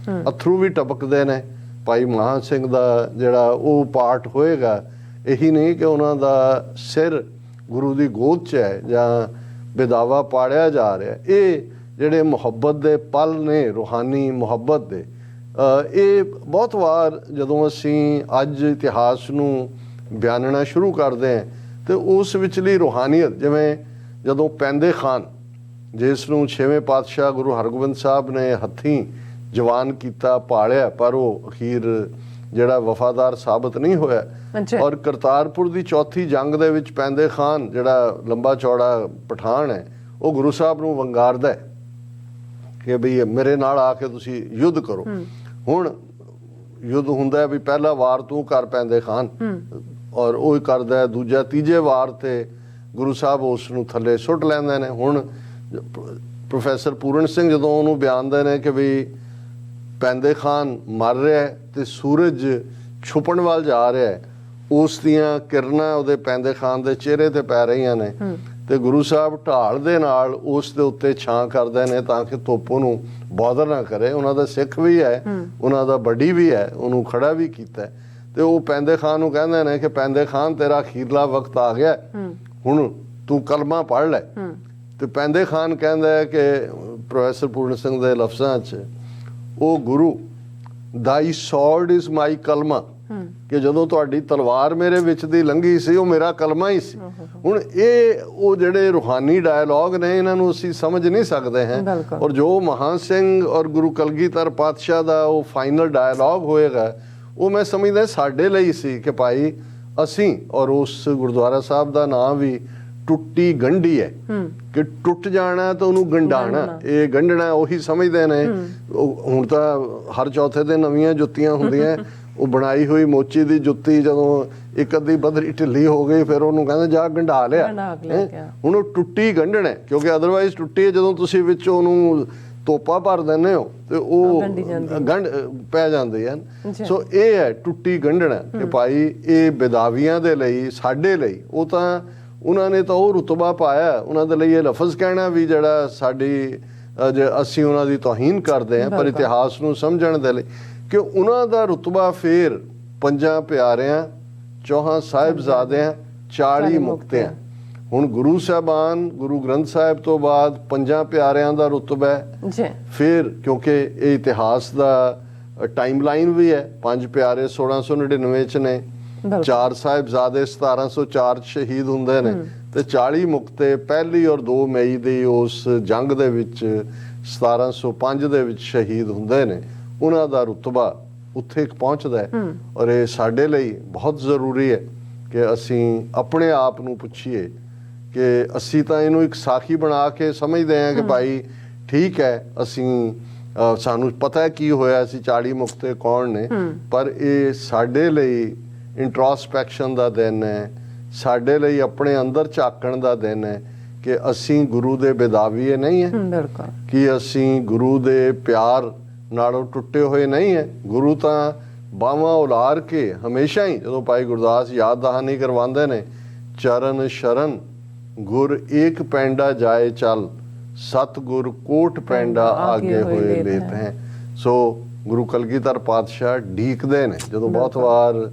ਅਥਰੂ ਵੀ ਟਪਕਦੇ ਨੇ, ਭਾਈ ਮਹਾਂ ਸਿੰਘ ਦਾ ਜਿਹੜਾ ਉਹ ਪਾਠ ਹੋਏਗਾ, ਇਹੀ ਨਹੀਂ ਕਿ ਉਹਨਾਂ ਦਾ ਸਿਰ ਗੁਰੂ ਦੀ ਗੋਦ 'ਚ ਹੈ ਜਾਂ ਬੇਦਾਵਾ ਪਾੜਿਆ ਜਾ ਰਿਹਾ। ਇਹ ਜਿਹੜੇ ਮੁਹੱਬਤ ਦੇ ਪਲ ਨੇ, ਰੂਹਾਨੀ ਮੁਹੱਬਤ ਦੇ, ਇਹ ਬਹੁਤ ਵਾਰ ਜਦੋਂ ਅਸੀਂ ਅੱਜ ਇਤਿਹਾਸ ਨੂੰ ਬਿਆਨਣਾ ਸ਼ੁਰੂ ਕਰਦੇ ਹਾਂ ਤੇ ਉਸ ਵਿਚਲੀ ਰੂਹਾਨੀਅਤ, ਜਿਵੇਂ ਜਦੋਂ ਪੈਂਦੇ ਖਾਨ ਜਿਸ ਨੂੰ 6ਵੇਂ ਪਾਤਸ਼ਾਹ ਗੁਰੂ ਹਰਗੋਬਿੰਦ ਸਾਹਿਬ ਨੇ ਹੱਥੀਂ ਜਵਾਨ ਕੀਤਾ, ਪਾਲਿਆ, ਪਰ ਉਹ ਅਖੀਰ ਜਿਹੜਾ ਵਫਾਦਾਰ ਸਾਬਤ ਨਹੀਂ ਹੋਇਆ। ਔਰ ਕਰਤਾਰਪੁਰ ਦੀ ਚੌਥੀ ਜੰਗ ਦੇ ਵਿੱਚ ਪੈਂਦੇ ਖਾਨ ਜਿਹੜਾ ਲੰਬਾ ਚੌੜਾ ਪਠਾਨ ਹੈ, ਉਹ ਗੁਰੂ ਸਾਹਿਬ ਨੂੰ ਵੰਗਾਰਦਾ ਹੈ ਕਿ ਬਈ ਮੇਰੇ ਨਾਲ ਆ ਕੇ ਤੁਸੀਂ ਯੁੱਧ ਕਰੋ। ਹੁਣ ਯੁੱਧ ਹੁੰਦਾ ਵੀ ਪਹਿਲਾ ਵਾਰ ਤੂੰ ਕਰ ਪੈਂਦੇ ਖਾਨ, ਔਰ ਉਹ ਹੀ ਕਰਦਾ, ਦੂਜਾ ਤੀਜੇ ਵਾਰ ਤੇ ਗੁਰੂ ਸਾਹਿਬ ਉਸ ਨੂੰ ਥੱਲੇ ਸੁੱਟ ਲੈਂਦੇ ਨੇ। ਹੁਣ ਪ੍ਰੋਫੈਸਰ ਪੂਰਨ ਸਿੰਘ ਜਦੋਂ ਉਹਨੂੰ ਬਿਆਨਦੇ ਨੇ ਕਿ ਵੀ ਪੈਂਦੇ ਖਾਨ ਮਰ ਰਿਹਾ ਤੇ ਸੂਰਜ ਛੁਪਣ ਵੱਲ ਜਾ ਰਿਹਾ, ਉਸ ਦੀਆਂ ਕਿਰਨਾਂ ਉਹਦੇ ਪੈਂਦੇ ਖਾਨ ਦੇ ਚਿਹਰੇ ਤੇ ਪੈ ਰਹੀਆਂ ਨੇ, ਤੇ ਗੁਰੂ ਸਾਹਿਬ ਢਾਲ ਦੇ ਨਾਲ ਉਸ ਦੇ ਉੱਤੇ ਛਾਂ ਕਰਦੇ ਨੇ ਤਾਂ ਕਿ ਧੁੱਪ ਉਹਨੂੰ ਬੌਦਰ ਨਾ ਕਰੇ। ਉਹਨਾਂ ਦਾ ਸਿੱਖ ਵੀ ਹੈ, ਉਹਨਾਂ ਦਾ ਵੱਡੀ ਵੀ ਹੈ, ਉਹਨੂੰ ਖੜਾ ਵੀ ਕੀਤਾ। ਤੇ ਉਹ ਪੈਂਦੇ ਖਾਨ ਨੂੰ ਕਹਿੰਦੇ ਨੇ ਕਿ ਪੈਂਦੇ ਖਾਨ ਤੇਰਾ ਅਖੀਰਲਾ ਵਕਤ ਆ ਗਿਆ, ਹੁਣ ਤੂੰ ਕਲਮਾ ਪੜ੍ਹ ਲੈ। ਤੇ ਪੈਂਦੇ ਖਾਨ ਕਹਿੰਦਾ ਹੈ ਕਿ ਪ੍ਰੋਫੈਸਰ ਪੂਰਨ ਸਿੰਘ ਦੇ ਲਫ਼ਜ਼ਾਂ 'ਚ, ਉਹ ਗੁਰੂ दाई sword is my ਕਲਮਾ, ਕਿ ਜਦੋਂ ਤੁਹਾਡੀ ਤਲਵਾਰ ਮੇਰੇ ਵਿੱਚ ਦੀ ਲੰਘੀ ਸੀ ਉਹ ਮੇਰਾ ਕਲਮਾ ਹੀ ਸੀ। ਹੁਣ ਇਹ ਉਹ ਜਿਹੜੇ ਰੂਹਾਨੀ ਡਾਇਲੌਗ ਨੇ, ਇਹਨਾਂ ਨੂੰ ਅਸੀਂ ਸਮਝ ਨਹੀਂ ਸਕਦੇ ਹਾਂ। ਔਰ ਜੋ ਮਹਾਂ ਸਿੰਘ ਔਰ ਗੁਰੂ ਕਲਗੀਧਰ ਪਾਤਸ਼ਾਹ ਦਾ ਉਹ ਫਾਈਨਲ ਡਾਇਲੌਗ ਹੋਏਗਾ, ਉਹ ਮੈਂ ਸਮਝਦਾ ਸਾਡੇ ਲਈ ਸੀ ਕਿ ਭਾਈ ਅਸੀਂ, ਔਰ ਉਸ ਗੁਰਦੁਆਰਾ ਸਾਹਿਬ ਦਾ ਨਾਮ ਵੀ ਟੁੱਟੀ ਗੰਢੀ ਹੈ ਕਿ ਟੁੱਟ ਜਾਣਾ ਤਾਂ ਉਹਨੂੰ ਗੰਢਾਣਾ, ਇਹ ਗੰਢਣਾ ਉਹੀ ਸਮਝਦੇ ਨੇ। ਹੁਣ ਤਾਂ ਹਰ ਚੌਥੇ ਦਿਨ ਨਵੀਆਂ ਜੁੱਤੀਆਂ ਹੁੰਦੀਆਂ, ਉਹ ਬਣਾਈ ਹੋਈ ਮੋਚੀ ਦੀ ਜੁੱਤੀ ਜਦੋਂ ਇੱਕ ਅੱਧੀ ਬਦਰੀ ਢਿੱਲੀ ਹੋ ਗਈ ਫਿਰ ਉਹਨੂੰ ਕਹਿੰਦੇ ਜਾ ਗੰਢਾ ਲਿਆ। ਹੁਣ ਉਹ ਟੁੱਟੀ ਗੰਢਣਾ, ਕਿਉਂਕਿ ਅਦਰਵਾਈਜ਼ ਟੁੱਟੀ ਜਦੋਂ ਤੁਸੀਂ ਵਿੱਚ ਉਹਨੂੰ ਤੋਪਾ ਭਰ ਦਿੰਦੇ ਹੋ ਤੇ ਉਹ ਗੰਢ ਪੈ ਜਾਂਦੇ ਹਨ। ਸੋ ਇਹ ਹੈ ਟੁੱਟੀ ਗੰਢਣਾ ਕਿ ਭਾਈ ਇਹ ਬੇਦਾਵੀਆਂ ਦੇ ਲਈ, ਸਾਡੇ ਲਈ, ਉਹ ਤਾਂ ਉਹਨਾਂ ਨੇ ਤਾਂ ਉਹ ਰੁਤਬਾ ਪਾਇਆ, ਉਹਨਾਂ ਦੇ ਲਈ ਇਹ ਲਫ਼ਜ਼ ਕਹਿਣਾ ਵੀ ਜਿਹੜਾ ਸਾਡੀ ਅਸੀਂ ਉਹਨਾਂ ਦੀ ਤੋਹੀਨ ਕਰਦੇ ਹਾਂ, ਪਰ ਇਤਿਹਾਸ ਨੂੰ ਸਮਝਣ ਦੇ ਲਈ ਕਿ ਉਹਨਾਂ ਦਾ ਰੁਤਬਾ ਫੇਰ 5 ਪਿਆਰਿਆਂ, 4 ਸਾਹਿਬਜ਼ਾਦਿਆਂ, 40 ਮੁਕਤਿਆਂ। ਹੁਣ ਗੁਰੂ ਸਾਹਿਬਾਨ, ਗੁਰੂ ਗ੍ਰੰਥ ਸਾਹਿਬ ਤੋਂ ਬਾਅਦ 5 ਪਿਆਰਿਆਂ ਦਾ ਰੁਤਬਾ ਹੈ। ਫਿਰ ਕਿਉਂਕਿ ਇਹ ਇਤਿਹਾਸ ਦਾ ਟਾਈਮਲਾਈਨ ਵੀ ਹੈ, 5 ਪਿਆਰੇ 1699 ਚ ਨੇ, 4 ਸਾਹਿਬਜ਼ਾਦੇ 1704 ਸ਼ਹੀਦ ਹੁੰਦੇ ਨੇ, ਤੇ 40 ਮੁਕਤੇ 1 ਔਰ 2 ਮਈ ਦੀ ਉਸ ਜੰਗ ਦੇ ਵਿੱਚ 1705 ਦੇ ਵਿੱਚ ਸ਼ਹੀਦ ਹੁੰਦੇ ਨੇ। ਉਹਨਾਂ ਦਾ ਰੁਤਬਾ ਉੱਥੇ ਪਹੁੰਚਦਾ ਹੈ। ਔਰ ਇਹ ਸਾਡੇ ਲਈ ਬਹੁਤ ਜ਼ਰੂਰੀ ਹੈ ਕਿ ਅਸੀਂ ਆਪਣੇ ਆਪ ਨੂੰ ਪੁੱਛੀਏ ਕਿ ਅਸੀਂ ਤਾਂ ਇਹਨੂੰ ਇੱਕ ਸਾਖੀ ਬਣਾ ਕੇ ਸਮਝਦੇ ਹਾਂ ਕਿ ਭਾਈ ਠੀਕ ਹੈ, ਅਸੀਂ ਸਾਨੂੰ ਪਤਾ ਹੈ ਕੀ ਹੋਇਆ ਸੀ, 40 ਮੁਕਤੇ ਕੌਣ ਨੇ, ਪਰ ਇਹ ਸਾਡੇ ਲਈ ਇੰਟਰੋਸਪੈਕਸ਼ਨ ਦਾ ਦਿਨ ਹੈ, ਸਾਡੇ ਲਈ ਆਪਣੇ ਅੰਦਰ ਝਾਕਣ ਦਾ ਦਿਨ ਹੈ ਕਿ ਅਸੀਂ ਗੁਰੂ ਦੇ ਬੇਦਾਵੀਏ ਨਹੀਂ ਹੈ, ਕਿ ਅਸੀਂ ਗੁਰੂ ਦੇ ਪਿਆਰ ਨਾਲੋਂ ਟੁੱਟੇ ਹੋਏ ਨਹੀਂ ਹੈ। ਗੁਰੂ ਤਾਂ ਬਾਹਾਂ ਉਲਾਰ ਕੇ ਹਮੇਸ਼ਾ ਹੀ, ਜਦੋਂ ਭਾਈ ਗੁਰਦਾਸ ਯਾਦ ਦਹਾਨੀ ਕਰਵਾਉਂਦੇ ਨੇ, ਚਰਨ ਸ਼ਰਨ ਗੁਰ ਏਕ ਪੈਂਡਾ ਜਾਏ ਚੱਲ, ਸਤਿਗੁਰ ਕੋਟ ਪੈਂਡਾ ਆਗੇ ਹੋਏ ਲੇਤ ਹੈ। ਸੋ ਗੁਰੂ ਕਲਗੀਧਰ ਪਾਤਸ਼ਾਹ ਢੀਕਦੇ ਨੇ। ਜਦੋਂ ਬਹੁਤ ਵਾਰ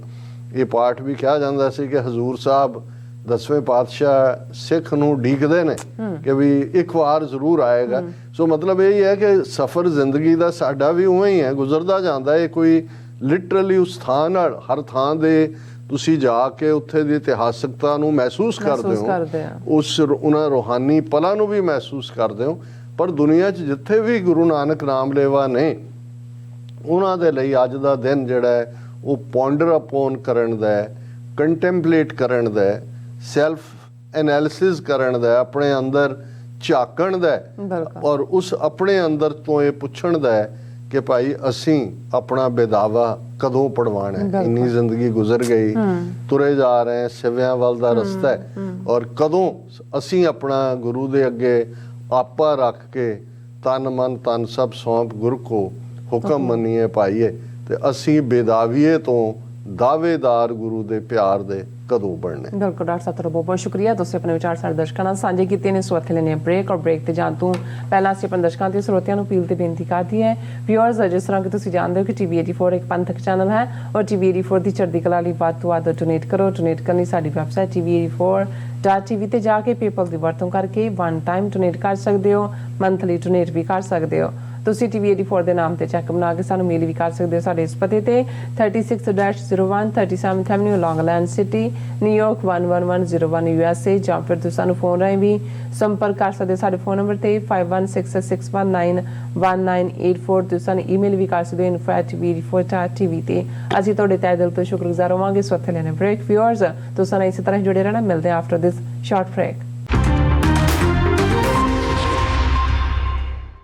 ਇਹ ਪਾਠ ਵੀ ਕਿਹਾ ਜਾਂਦਾ ਸੀ ਕਿ ਹਜ਼ੂਰ ਸਾਹਿਬ 10ਵੇਂ ਪਾਤਸ਼ਾਹ ਸਿੱਖ ਨੂੰ ਢੀਕਦੇ ਨੇ ਕਿ ਵੀ ਇੱਕ ਵਾਰ ਜ਼ਰੂਰ ਆਏਗਾ। ਸੋ ਮਤਲਬ ਇਹ ਹੈ ਕਿ ਸਫ਼ਰ ਜ਼ਿੰਦਗੀ ਦਾ ਸਾਡਾ ਵੀ ਉਵੇਂ ਹੀ ਹੈ, ਗੁਜ਼ਰਦਾ ਜਾਂਦਾ ਹੈ। ਕੋਈ ਲਿਟਰਲੀ ਉਸ ਥਾਂ ਨਾਲ, ਹਰ ਥਾਂ ਦੇ ਤੁਸੀਂ ਜਾ ਕੇ ਉੱਥੇ ਦੀ ਇਤਿਹਾਸਕਤਾ ਨੂੰ ਮਹਿਸੂਸ ਕਰਦੇ ਹੋ, ਉਸ ਉਹਨਾਂ ਰੂਹਾਨੀ ਪਲਾਂ ਨੂੰ ਵੀ ਮਹਿਸੂਸ ਕਰਦੇ ਹੋ, ਪਰ ਦੁਨੀਆ 'ਚ ਜਿੱਥੇ ਵੀ ਗੁਰੂ ਨਾਨਕ ਨਾਮ ਲੇਵਾ ਨੇ, ਉਹਨਾਂ ਦੇ ਲਈ ਅੱਜ ਦਾ ਦਿਨ ਜਿਹੜਾ ਹੈ ਉਹ ਪੌਂਡਰ ਅਪੋਨ ਕਰਨ ਦਾ ਹੈ, ਕੰਟੈਂਪਲੇਟ ਕਰਨ ਦਾ ਹੈ, ਸੈਲਫ ਐਨਾਲਿਸਿਸ ਕਰਨ ਦਾ ਹੈ, ਆਪਣੇ ਅੰਦਰ ਝਾਕਣ ਦਾ ਹੈ ਬਿਲਕੁਲ। ਔਰ ਉਸ ਆਪਣੇ ਅੰਦਰ ਤੋਂ ਇਹ ਪੁੱਛਣ ਦਾ ਹੈ ਕਿ ਭਾਈ ਅਸੀਂ ਆਪਣਾ ਬੇਦਾਵਾ ਕਦੋਂ ਪੜਵਾਣਾ ਹੈ। ਇੰਨੀ ਜ਼ਿੰਦਗੀ ਗੁਜ਼ਰ ਗਈ, ਤੁਰੇ ਜਾ ਰਹੇ ਹਾਂ, ਸਿਵਿਆਂ ਵੱਲ ਦਾ ਰਸਤਾ ਹੈ, ਔਰ ਕਦੋਂ ਅਸੀਂ ਆਪਣਾ ਗੁਰੂ ਦੇ ਅੱਗੇ ਆਪਾ ਰੱਖ ਕੇ ਤਨ ਮਨ ਤਨ ਸਭ ਸੌਂਪ ਗੁਰ ਕੋ ਹੁਕਮ ਮੰਨੀਏ ਪਾਈਏ, ਤੇ ਅਸੀਂ ਬੇਦਾਵੀਏ ਤੋਂ ਦਾਅਵੇਦਾਰ ਗੁਰੂ ਦੇ ਪਿਆਰ ਦੇ ਕਦੋਂ ਬਣਨੇ। ਬਿਲਕੁਲ ਡਾਕਟਰ ਸਾਹਿਬ ਤੁਹਾਡਾ ਬਹੁਤ ਬਹੁਤ ਸ਼ੁਕਰੀਆ। ਤੁਸੀਂ ਆਪਣੇ ਵਿਚਾਰ ਸਾਡੇ ਦਰਸ਼ਕਾਂ ਨਾਲ ਸਾਂਝੇ ਕੀਤੇ ਨੇ। ਸੋ ਇੱਥੇ ਲੈਣੇ ਬ੍ਰੇਕ, ਔਰ ਬ੍ਰੇਕ ਤੇ ਜਾਣ ਤੋਂ ਪਹਿਲਾਂ ਅਸੀਂ ਆਪਣੇ ਦਰਸ਼ਕਾਂ ਤੇ ਸਰੋਤਿਆਂ ਨੂੰ ਅਪੀਲ ਤੇ ਬੇਨਤੀ ਕਰਦੀ ਹੈ, ਵਿਊਅਰਸ, ਜਿਸ ਤਰ੍ਹਾਂ ਕਿ ਤੁਸੀਂ ਜਾਣਦੇ ਹੋ ਕਿ ਟੀਵੀ 84 ਇੱਕ ਪੰਥਕ ਚੈਨਲ ਹੈ, ਔਰ ਟੀਵੀ 84 ਦੀ ਚੜ੍ਹਦੀ ਕਲਾ ਲਈ ਵੱਧ ਤੋਂ ਵੱਧ ਡੋਨੇਟ ਕਰੋ। ਡੋਨੇਟ ਕਰਨ ਲਈ ਸਾਡੀ ਵੈਬਸਾਈਟ tv84.tv ਤੇ ਜਾ ਕੇ ਪੇਪਲ ਦੀ ਵਰਤੋਂ ਕਰਕੇ ਵਨ ਟਾਈਮ ਡੋਨੇਟ ਕਰ ਸਕਦੇ ਹੋ, ਮੰਥਲੀ ਡੋਨੇਟ ਵੀ ਕਰ ਸਕਦੇ ਹੋ। ਤੁਸੀਂ ਟੀਵੀ 84 ਦੇ ਨਾਮ ਤੇ ਚੈੱਕ ਬਣਾ ਕੇ ਸਾਨੂੰ ਮੇਲ ਵੀ ਕਰ ਸਕਦੇ ਹੋ ਸਾਡੇ ਇਸ ਪਤੇ ਤੇ 36-01 37th Avenue, Long Island City, New York 11101 USA, ਜਾਂ ਫਿਰ ਤੁਸੀਂ ਸਾਨੂੰ ਫੋਨ ਰਾਹੀਂ ਵੀ ਸੰਪਰਕ ਕਰ ਸਕਦੇ ਹੋ ਸਾਡੇ ਫੋਨ ਨੰਬਰ ਤੇ 5166191984। ਤੁਸੀਂ ਸਾਨੂੰ ਈਮੇਲ ਵੀ ਕਰ ਸਕਦੇ ਹੋ info@tv84.tv ਤੇ। ਅਸੀਂ ਤੁਹਾਡੇ ਤਹਿ ਦਿਲ ਤੋਂ ਸ਼ੁਕਰਗੁਜ਼ਾਰ ਹੋਵਾਂਗੇ। ਸੋ ਇੱਥੇ ਲੈਣੇ ਬ੍ਰੇਕ। ਵਿਊਅਰਸ, ਤੁਸੀਂ ਨਾਲ ਇਸੇ ਤਰ੍ਹਾਂ ਜੁੜੇ ਰਹਿਣਾ। ਮਿਲਦੇ ਹਾਂ ਆਫਟਰ ਦਿਸ ਸ਼ਾਰਟ ਬ੍ਰੇਕ।